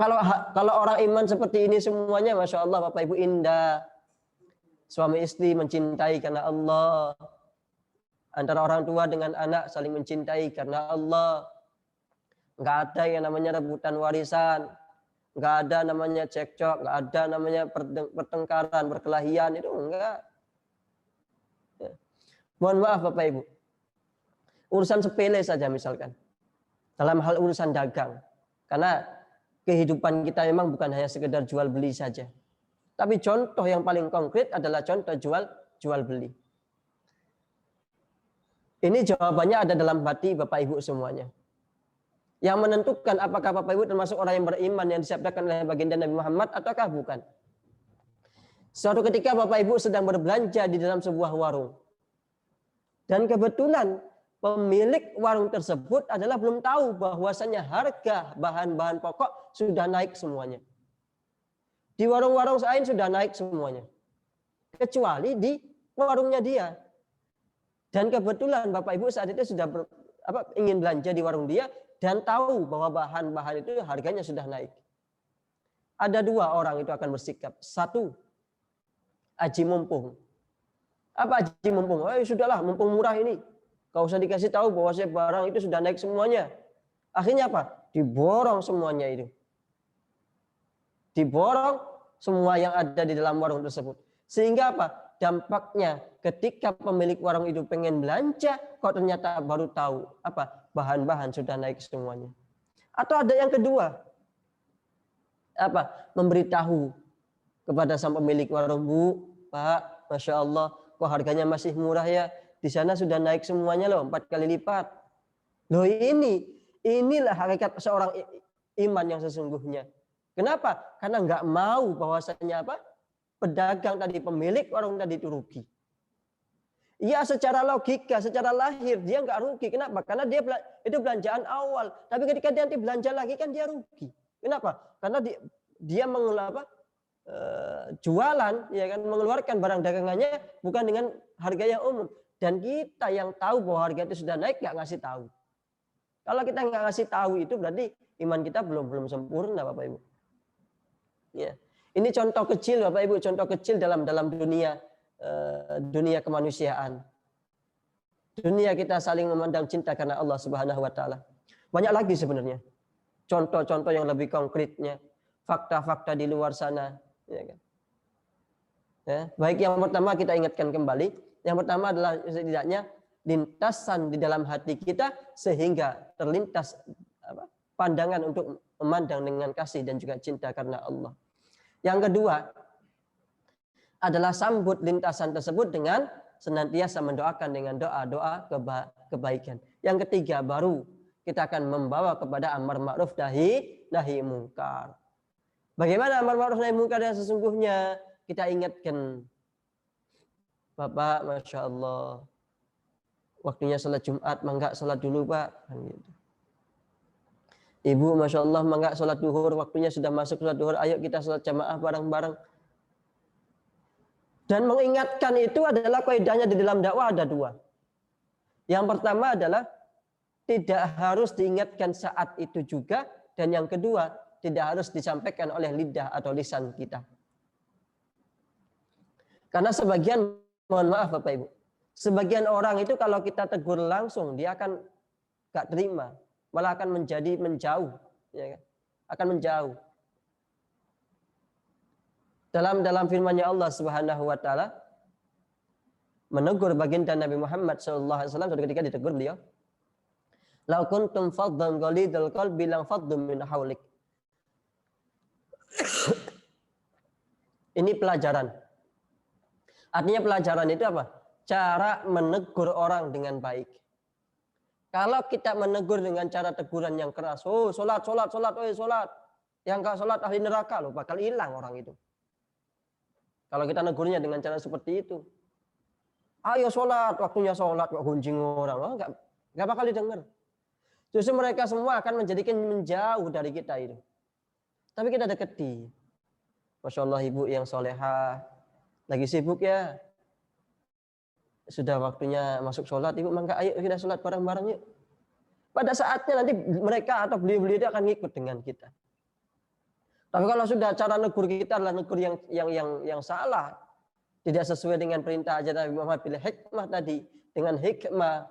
kalau orang iman seperti ini semuanya, Masya Allah Bapak Ibu, indah. Suami istri mencintai karena Allah. Antara orang tua dengan anak saling mencintai karena Allah. Nggak ada yang namanya rebutan warisan. Nggak ada namanya cekcok. Nggak ada namanya pertengkaran, perkelahian. Itu enggak. Ya. Mohon maaf Bapak Ibu. Urusan sepele saja misalkan. Dalam hal urusan dagang. Karena kehidupan kita memang bukan hanya sekedar jual beli saja. Tapi contoh yang paling konkret adalah contoh jual beli. Ini jawabannya ada dalam hati Bapak Ibu semuanya. Yang menentukan apakah Bapak Ibu termasuk orang yang beriman yang disabdakan oleh baginda Nabi Muhammad ataukah bukan. Suatu ketika Bapak Ibu sedang berbelanja di dalam sebuah warung. Dan kebetulan pemilik warung tersebut adalah belum tahu bahwasanya harga bahan-bahan pokok sudah naik semuanya. Di warung-warung lain sudah naik semuanya. Kecuali di warungnya dia. Dan kebetulan Bapak Ibu saat itu sudah ingin belanja di warung dia dan tahu bahwa bahan-bahan itu harganya sudah naik. Ada dua orang itu akan bersikap. Satu, aji mumpung. Apa aji mumpung? Oh, sudahlah, mumpung murah ini. Kau usah dikasih tahu bahwa barang itu sudah naik semuanya. Akhirnya apa? Diborong semuanya itu. Diborong semua yang ada di dalam warung tersebut. Sehingga apa? Dampaknya ketika pemilik warung itu pengen belanja, kok ternyata baru tahu apa? Bahan-bahan sudah naik semuanya. Atau ada yang kedua. Apa? Memberitahu kepada sang pemilik warung, Bu, Pak, Masya Allah, kok harganya masih murah ya? Di sana sudah naik semuanya loh, 4 kali lipat. Loh inilah hakikat seorang iman yang sesungguhnya. Kenapa? Karena nggak mau bahwasanya apa? Pedagang tadi, pemilik warung tadi itu rugi. Ya secara logika, secara lahir dia nggak rugi. Kenapa? Karena dia itu belanjaan awal. Tapi ketika dia nanti belanja lagi kan dia rugi. Kenapa? Karena dia jualan, ya kan, mengeluarkan barang dagangannya bukan dengan harga yang umum. Dan kita yang tahu bahwa harga itu sudah naik nggak ngasih tahu. Kalau kita nggak ngasih tahu itu berarti iman kita belum sempurna, Bapak Ibu. Ya. Ini contoh kecil Bapak Ibu, contoh kecil dalam dunia kemanusiaan. Dunia kita saling memandang cinta karena Allah Subhanahu wa taala. Banyak lagi sebenarnya. Contoh-contoh yang lebih konkretnya, fakta-fakta di luar sana, ya kan. Ya, baik yang pertama kita ingatkan kembali, yang pertama adalah setidaknya lintasan di dalam hati kita sehingga terlintas pandangan untuk memandang dengan kasih dan juga cinta karena Allah. Yang kedua adalah sambut lintasan tersebut dengan senantiasa mendoakan dengan doa-doa kebaikan. Yang ketiga baru kita akan membawa kepada amar ma'ruf nahi mungkar. Bagaimana amar ma'ruf nahi mungkar yang sesungguhnya? Kita ingatkan, Bapak, Masya Allah, waktunya sholat Jumat, mangga sholat dulu Pak. Ibu, Masya Allah, mangga sholat duhur, waktunya sudah masuk sholat duhur, ayo kita sholat jamaah bareng-bareng. Dan mengingatkan itu adalah kaidahnya di dalam dakwah ada dua. Yang pertama adalah tidak harus diingatkan saat itu juga, dan yang kedua tidak harus disampaikan oleh lidah atau lisan kita. Karena sebagian, mohon maaf Bapak Ibu, sebagian orang itu kalau kita tegur langsung dia akan gak terima, malah akan menjauh, ya kan? Akan menjauh. Dalam firman-Nya Allah Subhanahu wa taala menegur baginda Nabi Muhammad sallallahu alaihi wasallam ketika ditegur beliau, "Lau kuntum faddan ghalidal qalbi lang faddu min haulik." Ini pelajaran. Artinya pelajaran itu apa? Cara menegur orang dengan baik. Kalau kita menegur dengan cara teguran yang keras, oh sholat, yang gak sholat ahli neraka loh, bakal hilang orang itu. Kalau kita negurnya dengan cara seperti itu, ayo sholat, waktunya sholat, kok gunjing orang, oh, gak bakal didengar. Justru mereka semua akan menjadikan menjauh dari kita itu. Tapi kita deketi. Masya Allah ibu yang solehah, lagi sibuk ya. Sudah waktunya masuk sholat, ibu mangga ayo kita sholat bareng-bareng yuk. Pada saatnya nanti mereka atau beliau-beliau itu akan ngikut dengan kita. Tapi kalau sudah cara negur kita adalah negur yang salah, tidak sesuai dengan perintah ajaran Nabi Muhammad bil hikmah tadi, dengan hikmah,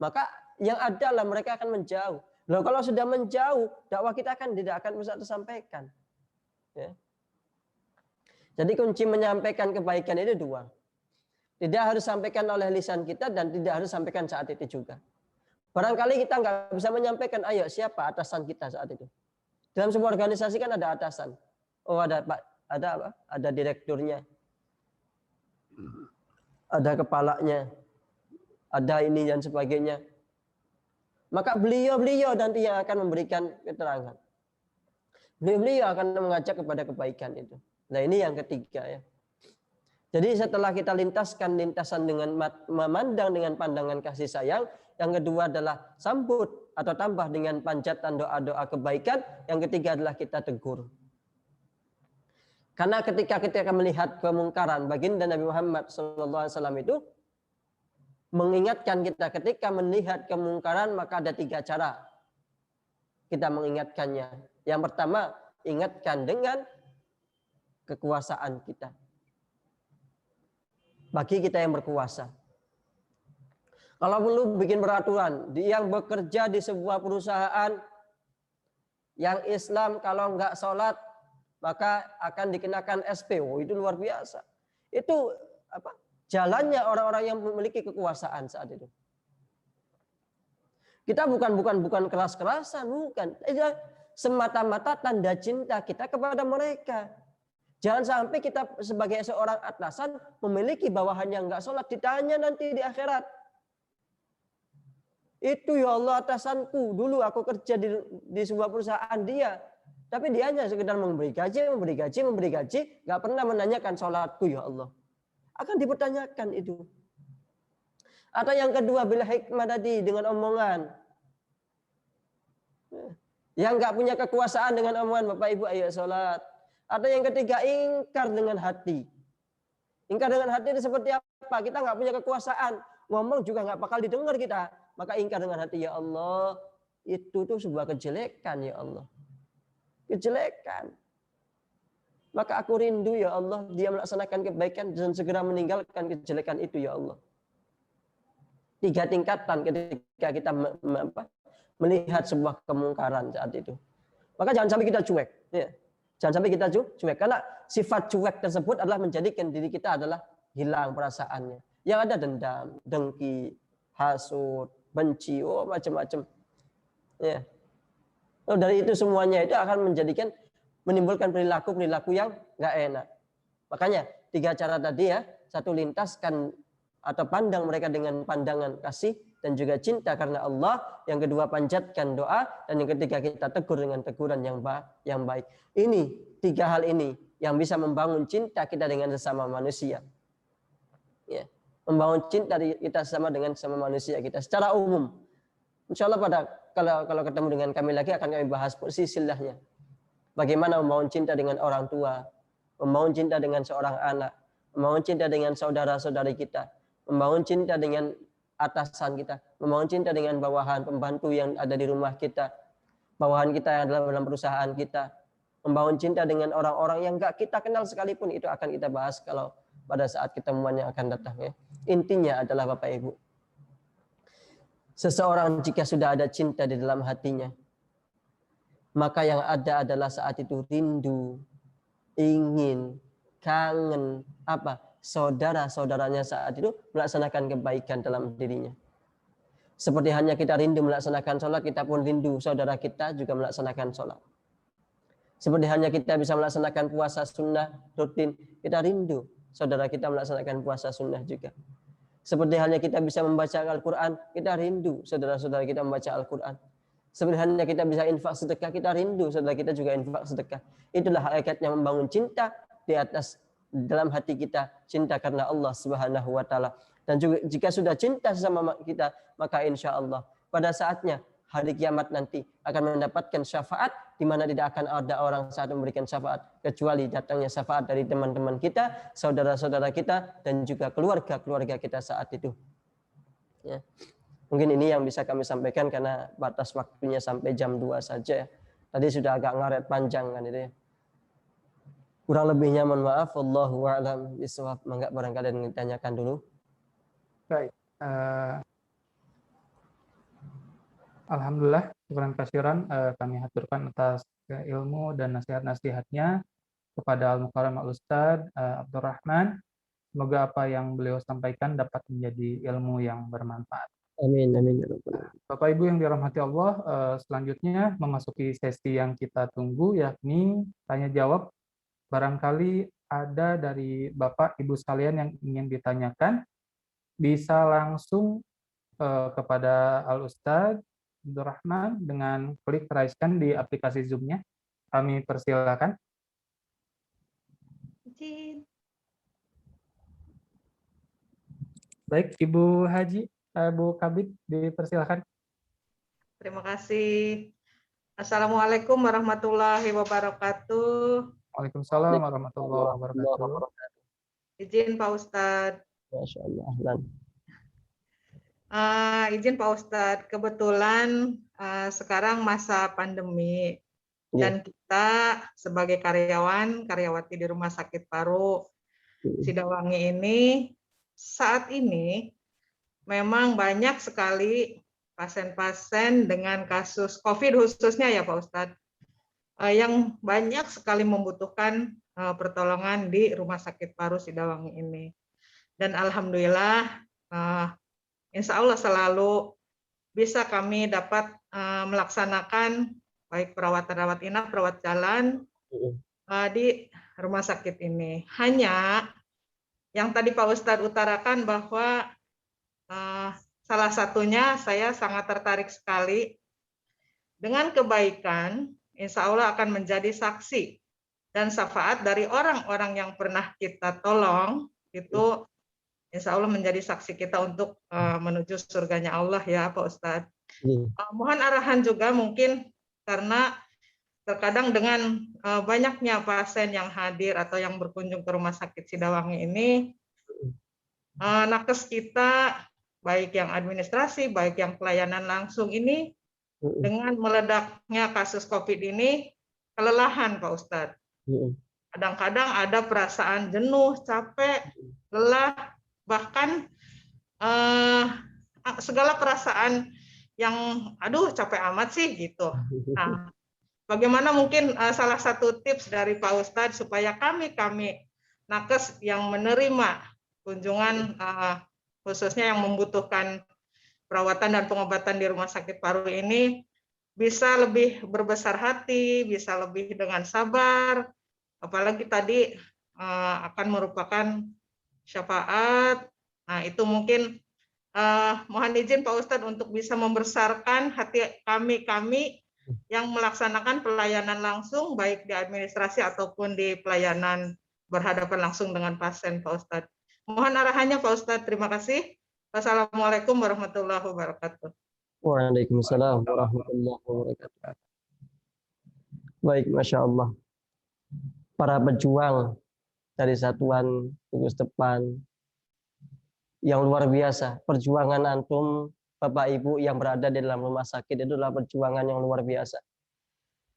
maka yang adalah mereka akan menjauh. Loh, kalau sudah menjauh, dakwah kita tidak akan bisa tersampaikan. Ya. Jadi kunci menyampaikan kebaikan itu dua. Tidak harus sampaikan oleh lisan kita dan tidak harus sampaikan saat itu juga. Barangkali kita nggak bisa menyampaikan, ayo siapa atasan kita saat itu. Dalam sebuah organisasi kan ada atasan. Oh ada Pak, ada apa? Ada direkturnya. Ada kepalanya. Ada ini dan sebagainya. Maka beliau nanti yang akan memberikan keterangan. Beliau akan mengajak kepada kebaikan itu. Nah ini yang ketiga ya. Jadi setelah kita lintasan dengan memandang dengan pandangan kasih sayang, yang kedua adalah sambut atau tambah dengan panjatan doa-doa kebaikan, yang ketiga adalah kita tegur. Karena ketika kita melihat kemungkaran, baginda Nabi Muhammad SAW itu mengingatkan kita ketika melihat kemungkaran maka ada 3 cara kita mengingatkannya. Yang pertama, ingatkan dengan kekuasaan kita. Bagi kita yang berkuasa. Kalau perlu bikin peraturan, yang bekerja di sebuah perusahaan yang Islam kalau nggak sholat maka akan dikenakan SPO, itu luar biasa. Itu apa? Jalannya orang-orang yang memiliki kekuasaan saat itu. Kita bukan keras-kerasan, bukan. Itu semata-mata tanda cinta kita kepada mereka. Jangan sampai kita sebagai seorang atasan memiliki bawahan yang nggak sholat, ditanya nanti di akhirat. Itu ya Allah atasanku, dulu aku kerja di sebuah perusahaan dia. Tapi dia hanya sekedar memberi gaji, nggak pernah menanyakan sholatku ya Allah. Akan dipertanyakan itu. Atau yang kedua, bila hikmah tadi dengan omongan. Yang nggak punya kekuasaan dengan omongan, Bapak Ibu ayo sholat. Atau yang ketiga, ingkar dengan hati. Ingkar dengan hati itu seperti apa? Kita nggak punya kekuasaan. Ngomong juga nggak bakal didengar kita. Maka ingkar dengan hati, ya Allah, itu tuh sebuah kejelekan ya Allah. Kejelekan. Maka aku rindu ya Allah, dia melaksanakan kebaikan dan segera meninggalkan kejelekan itu ya Allah. 3 tingkatan ketika kita melihat sebuah kemungkaran saat itu. Maka jangan sampai kita cuek. Ya. Jangan sampai kita cuek. Karena sifat cuek tersebut adalah menjadikan diri kita adalah hilang perasaannya. Yang ada dendam, dengki, hasut, benci, macam-macam. Ya. Dari itu semuanya itu akan menimbulkan perilaku yang nggak enak. Makanya 3 cara tadi ya, 1 lintaskan atau pandang mereka dengan pandangan kasih dan juga cinta karena Allah, yang kedua panjatkan doa, dan yang ketiga kita tegur dengan teguran yang baik. Ini 3 hal ini yang bisa membangun cinta kita dengan sesama manusia. Ya. Membangun cinta kita sama dengan sesama manusia kita secara umum. Insya Allah kalau ketemu dengan kami lagi akan kami bahas silsilahnya. Bagaimana membangun cinta dengan orang tua, membangun cinta dengan seorang anak, membangun cinta dengan saudara-saudari kita, membangun cinta dengan atasan kita, membangun cinta dengan bawahan, pembantu yang ada di rumah kita, bawahan kita yang adalah dalam perusahaan kita, membangun cinta dengan orang-orang yang enggak kita kenal sekalipun, itu akan kita bahas kalau pada saat ketemuan yang akan datang ya. Intinya adalah Bapak Ibu, seseorang jika sudah ada cinta di dalam hatinya, maka yang ada adalah saat itu rindu, ingin, kangen, saudara-saudaranya saat itu melaksanakan kebaikan dalam dirinya. Seperti hanya kita rindu melaksanakan sholat, kita pun rindu saudara kita juga melaksanakan sholat. Seperti hanya kita bisa melaksanakan puasa sunnah rutin, kita rindu saudara kita melaksanakan puasa sunnah juga. Seperti hanya kita bisa membaca Al-Quran, kita rindu saudara-saudara kita membaca Al-Quran. Seperti hanya kita bisa infak sedekah, kita rindu saudara kita juga infak sedekah. Itulah hakikatnya membangun cinta di atas dalam hati kita, cinta karena Allah Subhanahu wa taala. Dan juga jika sudah cinta sama kita, maka insya Allah pada saatnya hari kiamat nanti akan mendapatkan syafaat di mana tidak akan ada orang saat memberikan syafaat kecuali datangnya syafaat dari teman-teman kita, saudara-saudara kita, dan juga keluarga-keluarga kita saat itu. Ya. Mungkin ini yang bisa kami sampaikan karena batas waktunya sampai jam 2 saja. Tadi sudah agak ngaret panjang kan itu ya. Kurang lebihnya mohon maaf. Wallahu a'lam bishawab. Mangga barangkali yang ditanyakan dulu. Baik. Alhamdulillah, syukuran kasiran kami haturkan atas ilmu dan nasihat-nasihatnya kepada Al-Mukarram Al-Ustadz Abdurrahman. Semoga apa yang beliau sampaikan dapat menjadi ilmu yang bermanfaat. Amin, amin. Bapak Ibu yang dirahmati Allah, selanjutnya memasuki sesi yang kita tunggu, yakni tanya jawab. Barangkali ada dari Bapak Ibu sekalian yang ingin ditanyakan, bisa langsung kepada Al-Ustadz Abdurrahman dengan klik raise hand di aplikasi Zoom-nya. Kami persilakan. Baik, Ibu Haji, Bu Kabid, dipersilakan. Terima kasih. Assalamualaikum warahmatullahi wabarakatuh. Waalaikumsalam warahmatullahi wabarakatuh. Izin Pak Ustadz. Masya Allah. Izin Pak Ustadz, kebetulan sekarang masa pandemi dan kita sebagai karyawati di Rumah Sakit Paru Sidawangi ini saat ini memang banyak sekali pasien-pasien dengan kasus COVID khususnya ya Pak Ustadz, yang banyak sekali membutuhkan pertolongan di Rumah Sakit Paru Sidawangi ini. Dan alhamdulillah, insya Allah selalu bisa kami dapat melaksanakan baik perawat inap, perawat jalan di rumah sakit ini. Hanya yang tadi Pak Ustadz utarakan bahwa salah satunya saya sangat tertarik sekali dengan kebaikan, insya Allah akan menjadi saksi dan syafaat dari orang-orang yang pernah kita tolong, itu insya Allah menjadi saksi kita untuk menuju surganya Allah ya Pak Ustadz. Mohon arahan juga mungkin karena terkadang dengan banyaknya pasien yang hadir atau yang berkunjung ke Rumah Sakit Sidawangi ini, nakes kita baik yang administrasi, baik yang pelayanan langsung ini, dengan meledaknya kasus COVID ini, kelelahan Pak Ustadz. Kadang-kadang ada perasaan jenuh, capek, lelah, bahkan segala perasaan yang aduh capek amat sih gitu. Nah, bagaimana mungkin salah satu tips dari Pak Ustadz supaya kami nakes yang menerima kunjungan khususnya yang membutuhkan perawatan dan pengobatan di Rumah Sakit Paru ini bisa lebih berbesar hati, bisa lebih dengan sabar, apalagi tadi akan merupakan syafaat. Nah, itu mungkin mohon izin Pak Ustadz untuk bisa membesarkan hati kami yang melaksanakan pelayanan langsung baik di administrasi ataupun di pelayanan berhadapan langsung dengan pasien Pak Ustadz. Mohon arahannya Pak Ustadz. Terima kasih. Wassalamualaikum warahmatullahi wabarakatuh. Waalaikumsalam warahmatullahi wabarakatuh. Baik, Masya Allah. Para pejuang dari Satuan Gugus Depan yang luar biasa. Perjuangan antum, Bapak Ibu yang berada di dalam rumah sakit itu adalah perjuangan yang luar biasa.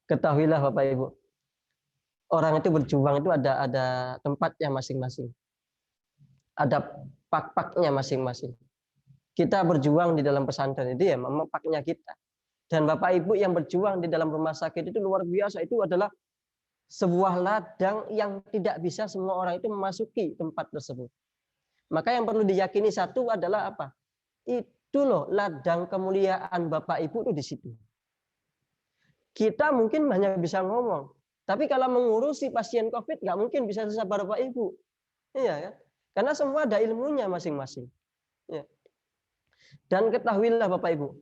Ketahuilah Bapak Ibu, orang itu berjuang itu ada tempatnya masing-masing. Ada pak-paknya masing-masing. Kita berjuang di dalam pesantren itu ya memang paknya kita. Dan Bapak Ibu yang berjuang di dalam rumah sakit itu luar biasa, itu adalah sebuah ladang yang tidak bisa semua orang itu memasuki tempat tersebut. Maka yang perlu diyakini satu adalah apa? Itu loh ladang kemuliaan Bapak Ibu itu di situ. Kita mungkin hanya bisa ngomong, tapi kalau mengurusi pasien COVID nggak mungkin bisa sesabar Bapak Ibu. Iya kan? Karena semua ada ilmunya masing-masing. Ya. Dan ketahuilah Bapak Ibu,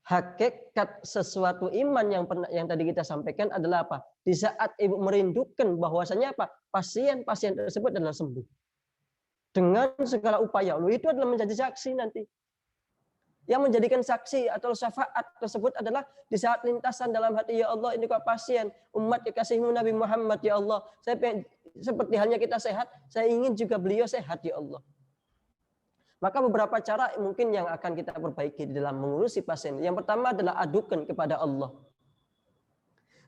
hakikat sesuatu iman yang tadi kita sampaikan adalah apa? Di saat Ibu merindukan bahwasanya apa? Pasien-pasien tersebut adalah sembuh. Dengan segala upaya, itu adalah menjadi saksi nanti. Yang menjadikan saksi atau syafaat tersebut adalah di saat lintasan dalam hati, ya Allah ini kok pasien umat kekasihmu Nabi Muhammad, ya Allah. Saya pengen, seperti halnya kita sehat, saya ingin juga beliau sehat, ya Allah. Maka beberapa cara mungkin yang akan kita perbaiki di dalam mengurusi pasien. Yang pertama adalah adukan kepada Allah.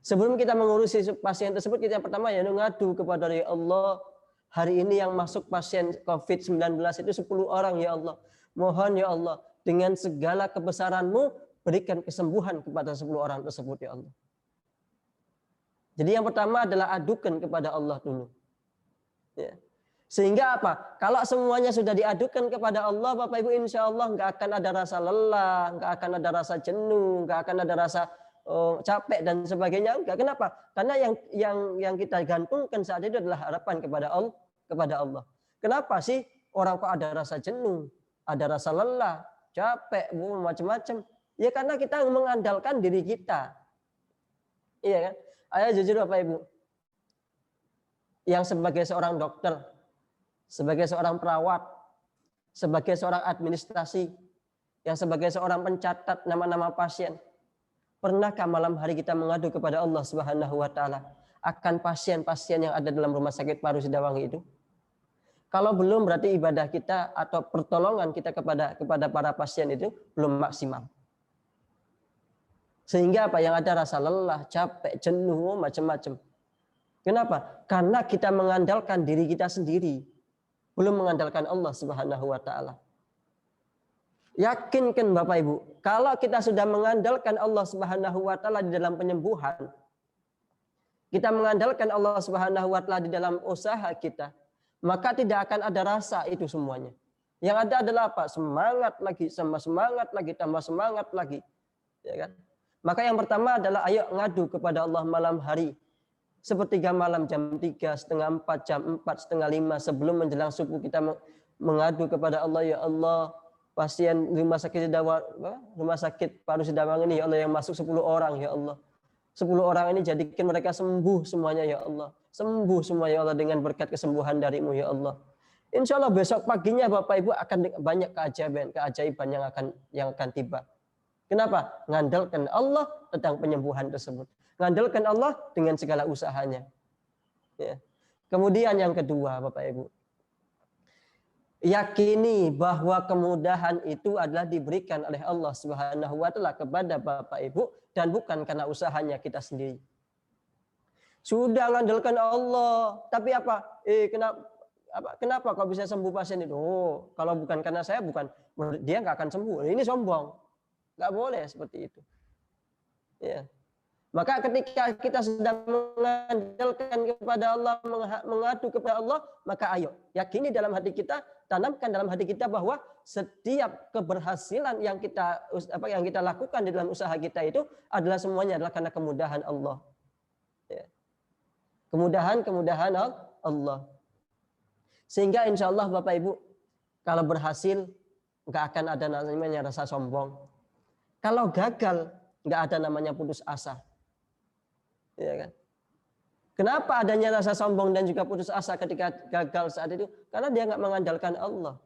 Sebelum kita mengurusi pasien tersebut, kita yang pertama ya ngadu kepada ya Allah. Hari ini yang masuk pasien COVID-19 itu 10 orang, ya Allah. Mohon ya Allah, dengan segala kebesaran-Mu, berikan kesembuhan kepada 10 orang tersebut, ya Allah. Jadi yang pertama adalah adukan kepada Allah dulu. Ya. Sehingga apa? Kalau semuanya sudah diadukan kepada Allah, Bapak Ibu, insya Allah nggak akan ada rasa lelah, nggak akan ada rasa jenuh, nggak akan ada rasa capek dan sebagainya. Enggak. Kenapa? Karena yang kita gantungkan saat itu adalah harapan kepada Allah. Kenapa sih orang kok ada rasa jenuh, ada rasa lelah, capek, macam-macam? Ya karena kita mengandalkan diri kita. Iya kan? Ayo jujur Bapak Ibu. Yang sebagai seorang dokter, sebagai seorang perawat, sebagai seorang administrasi, yang sebagai seorang pencatat nama-nama pasien, pernahkah malam hari kita mengadu kepada Allah Subhanahu wa taala akan pasien-pasien yang ada dalam rumah sakit Paru Sidawangi itu? Kalau belum, berarti ibadah kita atau pertolongan kita kepada para pasien itu belum maksimal. Sehingga apa? Yang ada rasa lelah, capek, jenuh, macam-macam. Kenapa? Karena kita mengandalkan diri kita sendiri, belum mengandalkan Allah Subhanahu wa taala. Yakinkan Bapak Ibu, kalau kita sudah mengandalkan Allah Subhanahu wa taala di dalam penyembuhan, kita mengandalkan Allah Subhanahu wa taala di dalam usaha kita, maka tidak akan ada rasa itu semuanya. Yang ada adalah apa? Semangat lagi, sama semangat lagi, tambah semangat lagi. Ya kan? Maka yang pertama adalah ayo ngadu kepada Allah malam hari. Sepertiga malam jam 3, setengah 4, jam 4, setengah 5 sebelum menjelang subuh kita mengadu kepada Allah, ya Allah, pasien rumah sakit Paru Sidawangi ini, ya Allah, yang masuk 10 orang, ya Allah. 10 orang ini jadikan mereka sembuh semuanya, ya Allah. Sembuh semua, ya Allah, dengan berkat kesembuhan dari-Mu, ya Allah. Insya Allah besok paginya Bapak Ibu akan banyak keajaiban yang akan tiba. Kenapa? Ngandalkan Allah tentang penyembuhan tersebut. Ngandalkan Allah dengan segala usahanya. Ya. Kemudian yang kedua, Bapak Ibu, yakini bahwa kemudahan itu adalah diberikan oleh Allah Subhanahu wa taala kepada Bapak Ibu dan bukan karena usahanya kita sendiri. Sudah ngandalkan Allah, tapi apa? Kenapa kok bisa sembuh pasien itu? Oh, kalau bukan karena saya, dia nggak akan sembuh. Ini sombong. Nggak boleh seperti itu. Ya. Maka ketika kita sudah mengandalkan kepada Allah, mengadu kepada Allah, maka ayo yakini dalam hati kita, tanamkan dalam hati kita bahwa setiap keberhasilan yang kita lakukan di dalam usaha kita itu adalah semuanya adalah karena kemudahan Allah. Ya. Kemudahan Allah. Sehingga insya Allah Bapak Ibu, kalau berhasil nggak akan ada namanya rasa sombong. Kalau gagal nggak ada namanya putus asa. Ya kan? Kenapa adanya rasa sombong dan juga putus asa ketika gagal saat itu? Karena dia nggak mengandalkan Allah,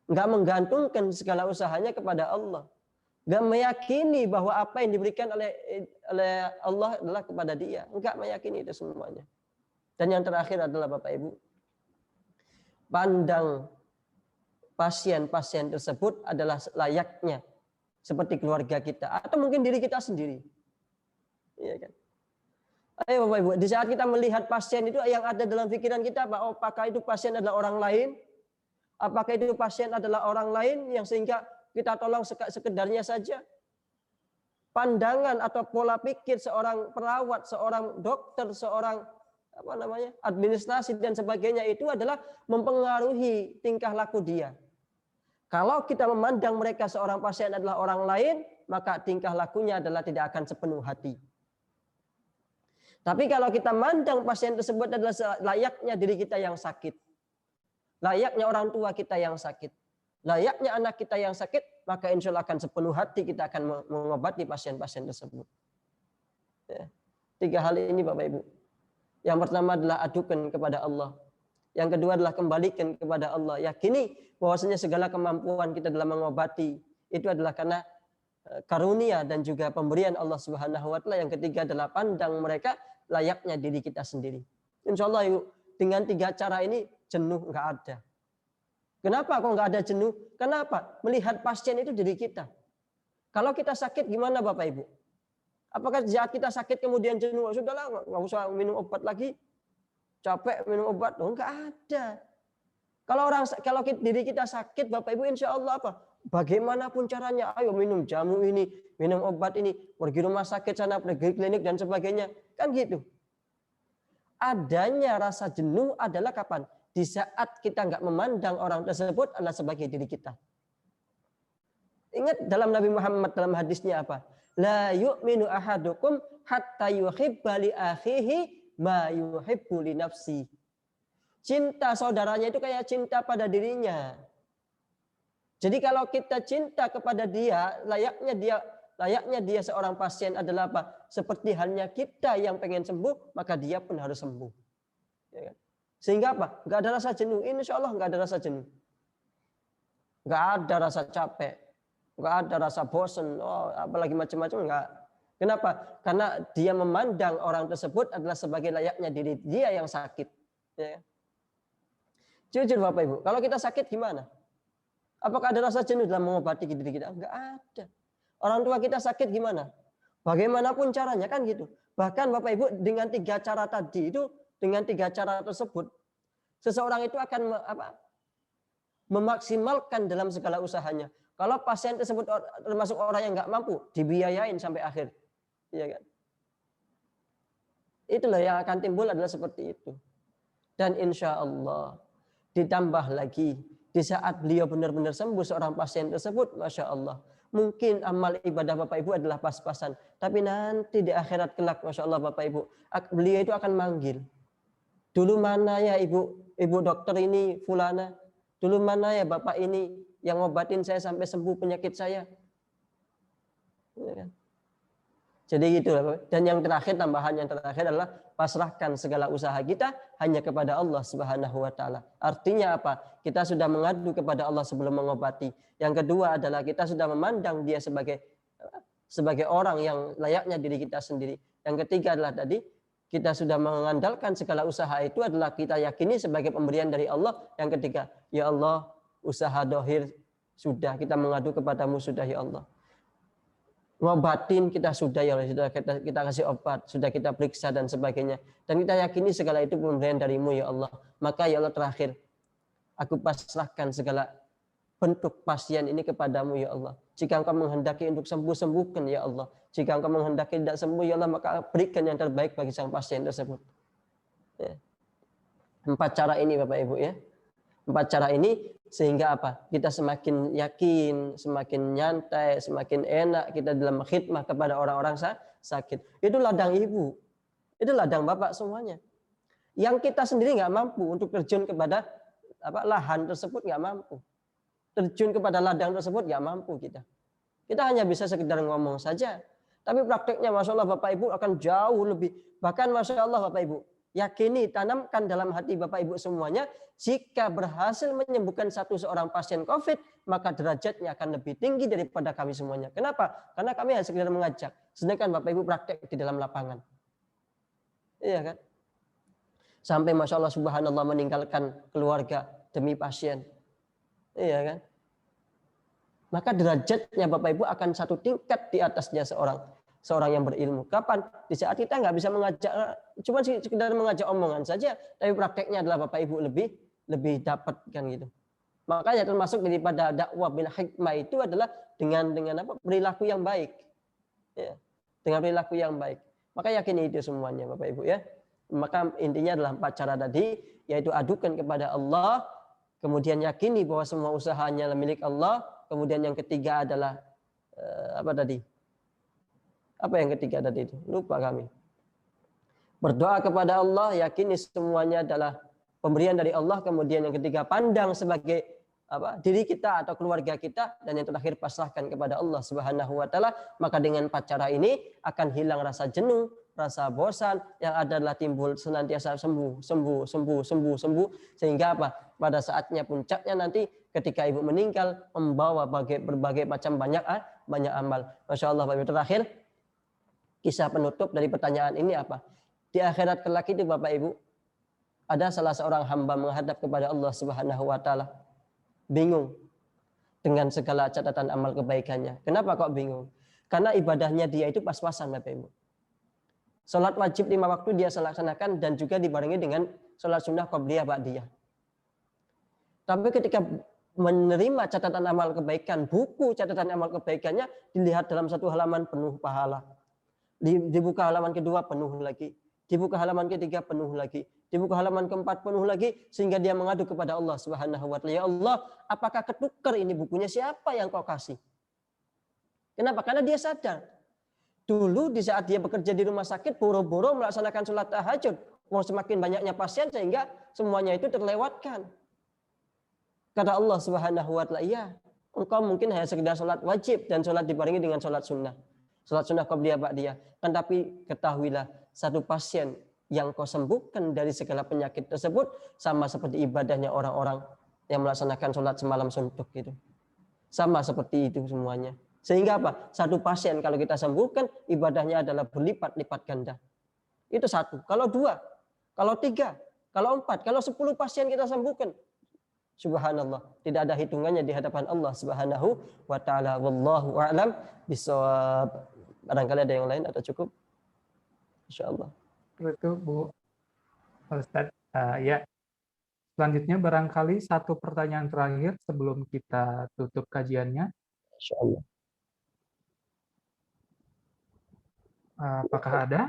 nggak menggantungkan segala usahanya kepada Allah, nggak meyakini bahwa apa yang diberikan oleh Allah adalah kepada dia, nggak meyakini itu semuanya. Dan yang terakhir adalah Bapak Ibu, pandang pasien-pasien tersebut adalah layaknya seperti keluarga kita atau mungkin diri kita sendiri. Iya kan? Ayo Bapak Ibu, di saat kita melihat pasien itu yang ada dalam pikiran kita, apakah itu pasien adalah orang lain? Apakah itu pasien adalah orang lain yang sehingga kita tolong sekedarnya saja? Pandangan atau pola pikir seorang perawat, seorang dokter, seorang administrasi dan sebagainya itu adalah mempengaruhi tingkah laku dia. Kalau kita memandang mereka seorang pasien adalah orang lain, maka tingkah lakunya adalah tidak akan sepenuh hati. Tapi kalau kita mandang pasien tersebut adalah layaknya diri kita yang sakit, layaknya orang tua kita yang sakit, layaknya anak kita yang sakit, maka insya Allah akan sepenuh hati kita akan mengobati pasien-pasien tersebut. Ya. 3 hal ini Bapak Ibu. Yang pertama adalah adukan kepada Allah. Yang kedua adalah kembalikan kepada Allah. Yakini bahwasanya segala kemampuan kita dalam mengobati itu adalah karena karunia dan juga pemberian Allah Subhanahu wa taala. Yang ketiga adalah pandang mereka layaknya diri kita sendiri. Insya Allah yuk, dengan 3 cara ini jenuh nggak ada. Kenapa kok nggak ada jenuh? Kenapa? Melihat pasien itu diri kita. Kalau kita sakit gimana Bapak Ibu? Apakah saat kita sakit kemudian jenuh? Sudahlah, nggak usah minum obat lagi. Capek minum obat? Oh, nggak ada. Kalau diri kita sakit, Bapak Ibu, insya Allah apa? Bagaimanapun caranya, ayo minum jamu ini, minum obat ini, pergi rumah sakit sana, pergi klinik dan sebagainya, kan gitu. Adanya rasa jenuh adalah kapan? Di saat kita nggak memandang orang tersebut adalah sebagai diri kita. Ingat dalam Nabi Muhammad dalam hadisnya apa? La yu'minu ahadukum hatta yuhibba li akhihi ma yuhibbu li nafsi. Cinta saudaranya itu kayak cinta pada dirinya. Jadi kalau kita cinta kepada dia, layaknya dia seorang pasien adalah apa? Seperti halnya kita yang pengen sembuh, maka dia pun harus sembuh. Ya kan? Sehingga apa? Enggak ada rasa jenuh. Insya Allah enggak ada rasa jenuh. Enggak ada rasa capek. Enggak ada rasa bosan. Oh, apalagi macam-macam enggak. Kenapa? Karena dia memandang orang tersebut adalah sebagai layaknya diri dia yang sakit. Ya. Jujur Bapak Ibu, kalau kita sakit gimana? Apakah ada rasa jenuh dalam mengobati diri kita? Enggak ada. Orang tua kita sakit gimana? Bagaimanapun caranya kan gitu. Bahkan Bapak Ibu dengan 3 cara tadi itu, dengan 3 cara tersebut, seseorang itu akan memaksimalkan dalam segala usahanya. Kalau pasien tersebut termasuk orang yang nggak mampu, dibiayain sampai akhir. Iya kan? Itulah yang akan timbul adalah seperti itu. Dan insya Allah ditambah lagi di saat beliau benar-benar sembuh seorang pasien tersebut, masya Allah. Mungkin amal ibadah Bapak Ibu adalah pas-pasan, tapi nanti di akhirat kelak, masya Allah Bapak Ibu, beliau itu akan manggil. Dulu mana ya ibu dokter ini fulana? Dulu mana ya Bapak ini yang ngobatin saya sampai sembuh penyakit saya? Ya kan? Jadi gitu. Dan yang terakhir, tambahan yang terakhir adalah pasrahkan segala usaha kita hanya kepada Allah Subhanahu wa taala. Artinya apa? Kita sudah mengadu kepada Allah sebelum mengobati. Yang kedua adalah kita sudah memandang dia sebagai orang yang layaknya diri kita sendiri. Yang ketiga adalah tadi kita sudah mengandalkan segala usaha itu adalah kita yakini sebagai pemberian dari Allah. Yang ketiga, ya Allah, usaha dohir sudah kita mengadu kepadamu sudah ya Allah. Ngobatin kita sudah ya Allah, sudah kita kasih obat, sudah kita periksa dan sebagainya. Dan kita yakini segala itu pemberian darimu ya Allah. Maka ya Allah terakhir, aku pasrahkan segala bentuk pasien ini kepadamu ya Allah. Jika engkau menghendaki untuk sembuh, sembuhkan ya Allah. Jika engkau menghendaki tidak sembuh ya Allah, maka berikan yang terbaik bagi sang pasien tersebut. Ya. 4 cara ini Bapak Ibu ya. 4 cara ini sehingga apa? Kita semakin yakin, semakin nyantai, semakin enak kita dalam khidmah kepada orang-orang sakit. Itu ladang ibu, itu ladang bapak semuanya. Yang kita sendiri nggak mampu untuk terjun kepada lahan tersebut, nggak mampu. Terjun kepada ladang tersebut nggak mampu kita. Kita hanya bisa sekedar ngomong saja. Tapi prakteknya Masya Allah Bapak Ibu akan jauh lebih. Bahkan Masya Allah Bapak Ibu, yakini, tanamkan dalam hati Bapak Ibu semuanya, jika berhasil menyembuhkan seorang pasien COVID, maka derajatnya akan lebih tinggi daripada kami semuanya. Kenapa? Karena kami hanya sekedar mengajak. Sedangkan Bapak Ibu praktek di dalam lapangan. Iya kan? Sampai Masya Allah Subhanallah meninggalkan keluarga demi pasien. Iya kan? Maka derajatnya Bapak Ibu akan 1 tingkat di atasnya seorang yang berilmu. Kapan? Di saat kita nggak bisa mengajak, cuma sekedar mengajak omongan saja, tapi prakteknya adalah Bapak Ibu lebih dapat kan gitu. Makanya termasuk daripada dakwah bil hikmah itu adalah dengan apa? Perilaku yang baik. Ya, dengan perilaku yang baik. Maka yakini itu semuanya Bapak Ibu ya. Maka intinya adalah 4 cara tadi, yaitu adukan kepada Allah, kemudian yakini bahwa semua usahanya milik Allah, kemudian yang ketiga adalah apa tadi? Apa yang ketiga tadi itu? Lupa kami. Berdoa kepada Allah, yakini semuanya adalah pemberian dari Allah. Kemudian yang ketiga, pandang sebagai diri kita atau keluarga kita. Dan yang terakhir, pasrahkan kepada Allah Subhanahu wa taala. Maka dengan 4 cara ini akan hilang rasa jenuh, rasa bosan, yang ada adalah timbul senantiasa sembuh. Sehingga apa? pada saatnya puncaknya nanti ketika ibu meninggal membawa berbagai macam banyak amal. Masya Allah, Bapak Ibu. Terakhir, kisah penutup dari pertanyaan ini apa? Di akhirat kelak itu Bapak Ibu, ada salah seorang hamba menghadap kepada Allah Subhanahu wa taala. Bingung dengan segala catatan amal kebaikannya. Kenapa kok bingung? Karena ibadahnya dia itu pas-pasan Bapak Ibu. Salat wajib 5 waktu dia laksanakan dan juga dibarengi dengan salat sunnah qabliyah ba'diyah. Tapi ketika menerima catatan amal kebaikan, buku catatan amal kebaikannya dilihat dalam satu halaman penuh pahala. Dibuka halaman kedua penuh lagi. Dibuka halaman ketiga penuh lagi. Dibuka halaman keempat penuh lagi. Sehingga dia mengadu kepada Allah Subhanahu wa ta'ala. Ya Allah, apakah ketukar ini bukunya? Siapa yang kau kasih? Kenapa? Karena dia sadar. Dulu di saat dia bekerja di rumah sakit, boro-boro melaksanakan sholat tahajud. Semakin banyaknya pasien sehingga semuanya itu terlewatkan. Kata Allah Subhanahu wa ta'ala, iya, engkau mungkin hanya sekedar sholat wajib dan sholat dibarengi dengan sholat sunnah. Sholat sunnah qabliyah ba'diyah. Kan tapi ketahuilah, satu pasien yang kau sembuhkan dari segala penyakit tersebut sama seperti ibadahnya orang-orang yang melaksanakan sholat semalam suntuk itu. Sama seperti itu semuanya. Sehingga apa? Satu pasien kalau kita sembuhkan, ibadahnya adalah berlipat-lipat ganda. Itu satu. Kalau dua, kalau tiga, kalau empat, kalau 10 pasien kita sembuhkan, subhanallah, tidak ada hitungannya di hadapan Allah Subhanahu wa ta'ala. Wallahu a'lam bishawab. Barangkali ada yang lain atau cukup? Insyaallah. Itu Bu Ustaz. Ya. Selanjutnya barangkali satu pertanyaan terakhir sebelum kita tutup kajiannya. Insyaallah. Apakah ada?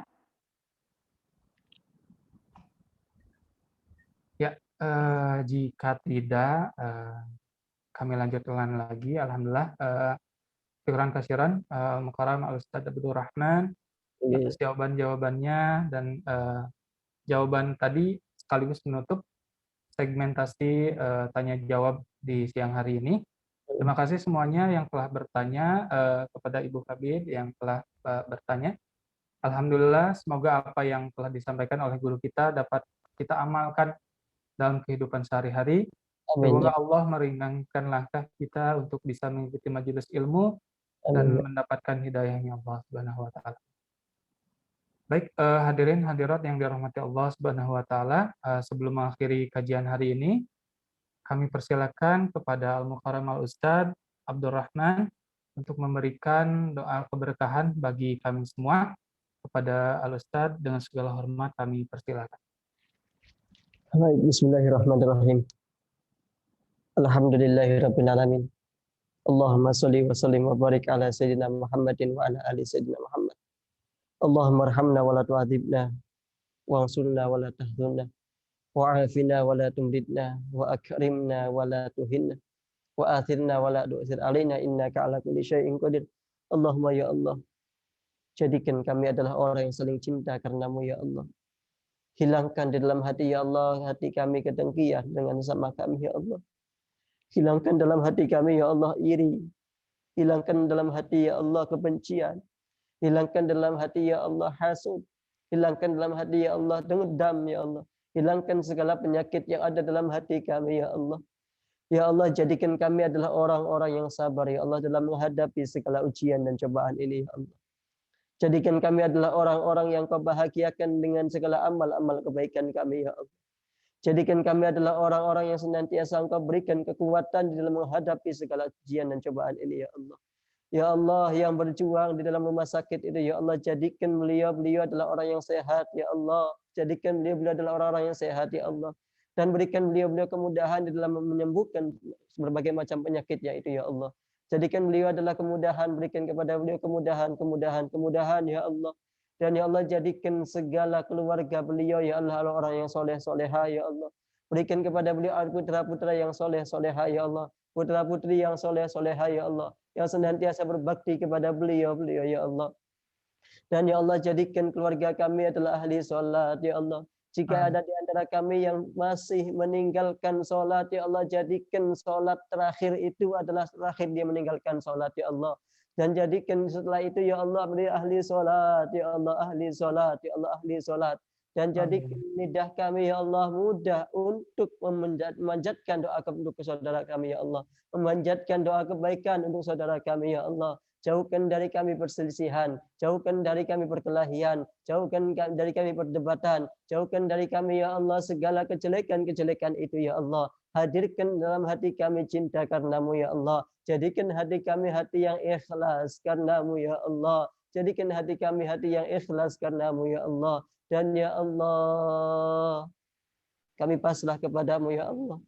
Ya, jika tidak, kami lanjutkan lagi. Alhamdulillah, syukuran kasiran Mukarram Al-Ustaz Abdul Rahman atas jawaban-jawabannya dan jawaban tadi sekaligus menutup segmentasi tanya jawab di siang hari ini. Terima kasih semuanya yang telah bertanya, kepada Ibu Kabid yang telah bertanya. Alhamdulillah, semoga apa yang telah disampaikan oleh guru kita dapat kita amalkan dalam kehidupan sehari-hari. Semoga Allah meringankan langkah kita untuk bisa mengikuti majelis ilmu dan mendapatkan hidayahnya Allah Subhanahu wa ta'ala. Baik, hadirin hadirat yang dirahmati Allah Subhanahu wa ta'ala, sebelum mengakhiri kajian hari ini, kami persilakan kepada Al-Mukarram Al-Ustaz Abdul Rahman untuk memberikan doa keberkahan bagi kami semua. Kepada Al-Ustaz dengan segala hormat kami persilakan. Baik, bismillahirrahmanirrahim. Alhamdulillahirabbil alamin. Allahumma shalli wa sallim wa barik ala sayyidina Muhammadin wa ala ali sayyidina Muhammad. Allahumma arhamna wa la tu'adzibna wa ansurna wa la tahzunna wa afina wa la tumridna wa akrimna wa la tuhinna wa athirna wa la tu'thir alaina innaka ala kulli syai'in qadir. Allahumma ya Allah, jadikan kami adalah orang yang saling cinta karenamu ya Allah. Hilangkan di dalam hati ya Allah, hati kami kedengkian dengan sama kami ya Allah. Hilangkan dalam hati kami ya Allah iri. Hilangkan dalam hati ya Allah kebencian. Hilangkan dalam hati ya Allah hasud. Hilangkan dalam hati ya Allah dendam ya Allah. Hilangkan segala penyakit yang ada dalam hati kami ya Allah. Ya Allah, jadikan kami adalah orang-orang yang sabar ya Allah dalam menghadapi segala ujian dan cobaan ini ya Allah. Jadikan kami adalah orang-orang yang kau bahagiakan dengan segala amal-amal kebaikan kami ya Allah. Jadikan kami adalah orang-orang yang senantiasa engkau berikan kekuatan di dalam menghadapi segala ujian dan cobaan ini ya Allah. Ya Allah, yang berjuang di dalam rumah sakit itu ya Allah, jadikan beliau adalah orang yang sehat ya Allah. Jadikan beliau adalah orang-orang yang sehat ya Allah. Dan berikan beliau kemudahan di dalam menyembuhkan berbagai macam penyakitnya itu ya Allah. Jadikan beliau adalah kemudahan, berikan kepada beliau kemudahan ya Allah. Dan ya Allah, jadikan segala keluarga beliau ya Allah orang yang soleh-soleha ya Allah. Berikan kepada beliau putra-putra yang soleh-soleha ya Allah. Putra-putri yang soleh-soleha ya Allah. Yang senantiasa berbakti kepada beliau ya Allah. Dan ya Allah, jadikan keluarga kami adalah ahli sholat ya Allah. Jika ada di antara kami yang masih meninggalkan sholat, ya Allah, jadikan sholat terakhir itu adalah terakhir dia meninggalkan sholat, ya Allah. Dan jadikan setelah itu, ya Allah, beri ahli sholat, ya Allah, ahli sholat, ya Allah, ahli sholat. dan jadikan lidah kami ya Allah mudah untuk memanjatkan doa untuk saudara kami ya Allah, memanjatkan doa kebaikan untuk saudara kami ya Allah. Jauhkan dari kami perselisihan, jauhkan dari kami perkelahian, jauhkan dari kami perdebatan, jauhkan dari kami ya Allah segala kejelekan-kejelekan itu ya Allah. Hadirkan dalam hati kami cinta karenamu ya Allah. Jadikan hati kami hati yang ikhlas karenamu ya Allah. Jadikan hati kami hati yang ikhlas karenamu ya Allah. Dan ya Allah, kami pasrah kepadamu ya Allah.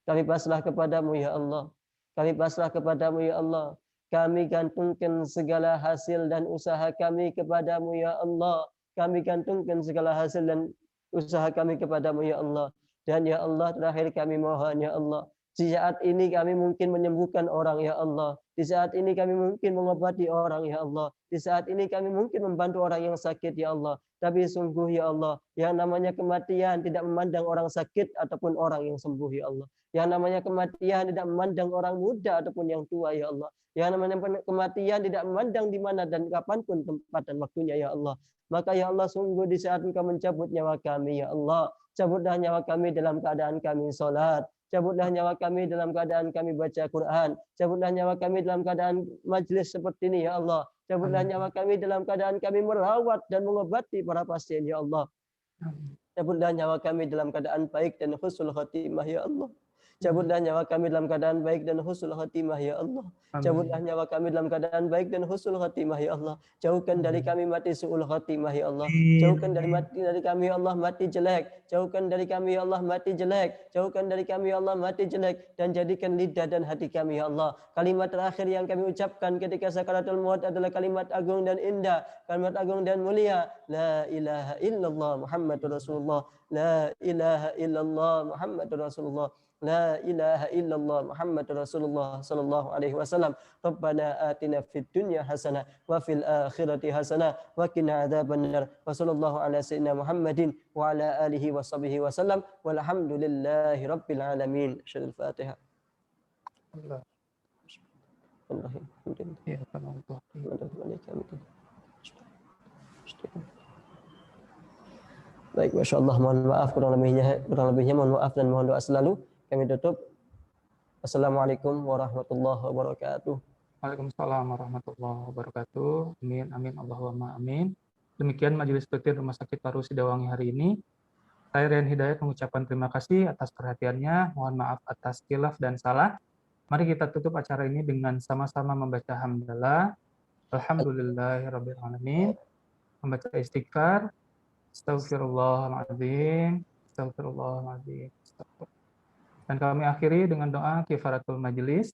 Kami pasrah kepadamu ya Allah. Kami pasrah kepadamu ya Allah. Kami gantungkan segala hasil dan usaha kami kepadamu ya Allah. Kami gantungkan segala hasil dan usaha kami kepadamu ya Allah. Dan ya Allah, terakhir kami mohon ya Allah, di saat ini kami mungkin menyembuhkan orang ya Allah. Di saat ini kami mungkin mengobati orang ya Allah. Di saat ini kami mungkin membantu orang yang sakit ya Allah. Tapi sungguh ya Allah, yang namanya kematian tidak memandang orang sakit ataupun orang yang sembuh ya Allah. Yang namanya kematian tidak memandang orang muda ataupun yang tua ya Allah. Yang namanya kematian tidak memandang di mana dan kapanpun tempat dan waktunya ya Allah. Maka ya Allah, sungguh di saat Engkau mencabut nyawa kami ya Allah, cabutlah nyawa kami dalam keadaan kami sholat, cabutlah nyawa kami dalam keadaan kami baca Quran, cabutlah nyawa kami dalam keadaan majlis seperti ini ya Allah, cabutlah nyawa kami dalam keadaan kami merawat dan mengobati para pasien ya Allah, cabutlah nyawa kami dalam keadaan baik dan husnul khatimah ya Allah. Cabutlah nyawa kami dalam keadaan baik dan husnul khatimah ya Allah. Cabutlah nyawa kami dalam keadaan baik dan husnul khatimah ya Allah. Jauhkan dari kami mati su'ul khatimah ya Allah. Jauhkan dari kami ya Allah mati jelek. Jauhkan dari kami ya Allah mati jelek. Jauhkan dari kami ya Allah mati jelek, dan jadikan lidah dan hati kami ya Allah. Kalimat terakhir yang kami ucapkan ketika sakaratul maut adalah kalimat agung dan indah, kalimat agung dan mulia. La ilaha illallah Muhammadur Rasulullah. La ilaha illallah Muhammadur Rasulullah. La ilaha illallah Muhammadur Rasulullah sallallahu alaihi wasallam. Rabbana atina fid dunya hasanah wa fil akhirati hasanah wa qina adzabannar. Wa sallallahu ala sayyidina Muhammadin wa ala alihi wa sahbihi wasallam. Walhamdulillahi rabbil alamin. Syarul Fatihah. Allah. Alhamdulillah. Ya Allah. Baik, Masya Allah, mohon maaf kurang lebihnya mohon maaf dan mohon doa selalu. Kami tutup. Assalamualaikum warahmatullahi wabarakatuh. Waalaikumsalam warahmatullahi wabarakatuh. Amin, amin, Allahumma amin. Demikian Majelis Rutin Rumah Sakit Paru Sidawangi hari ini. Saya Rian Hidayat mengucapkan terima kasih atas perhatiannya. Mohon maaf atas khilaf dan salah. Mari kita tutup acara ini dengan sama-sama membaca hamdalah. Alhamdulillahirabbil alamin. Membaca istighfar. Astagfirullahaladzim. Astagfirullahaladzim. Dan kami akhiri dengan doa kifaratul majlis.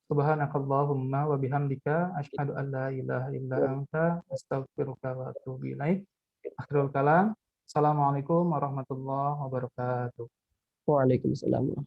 Subhanakallahumma wa bihamdika asyhadu an la ilaha illa anta astaghfiruka wa atubu ilaik. Akhirul kalam. Assalamualaikum warahmatullahi wabarakatuh. Waalaikumsalam.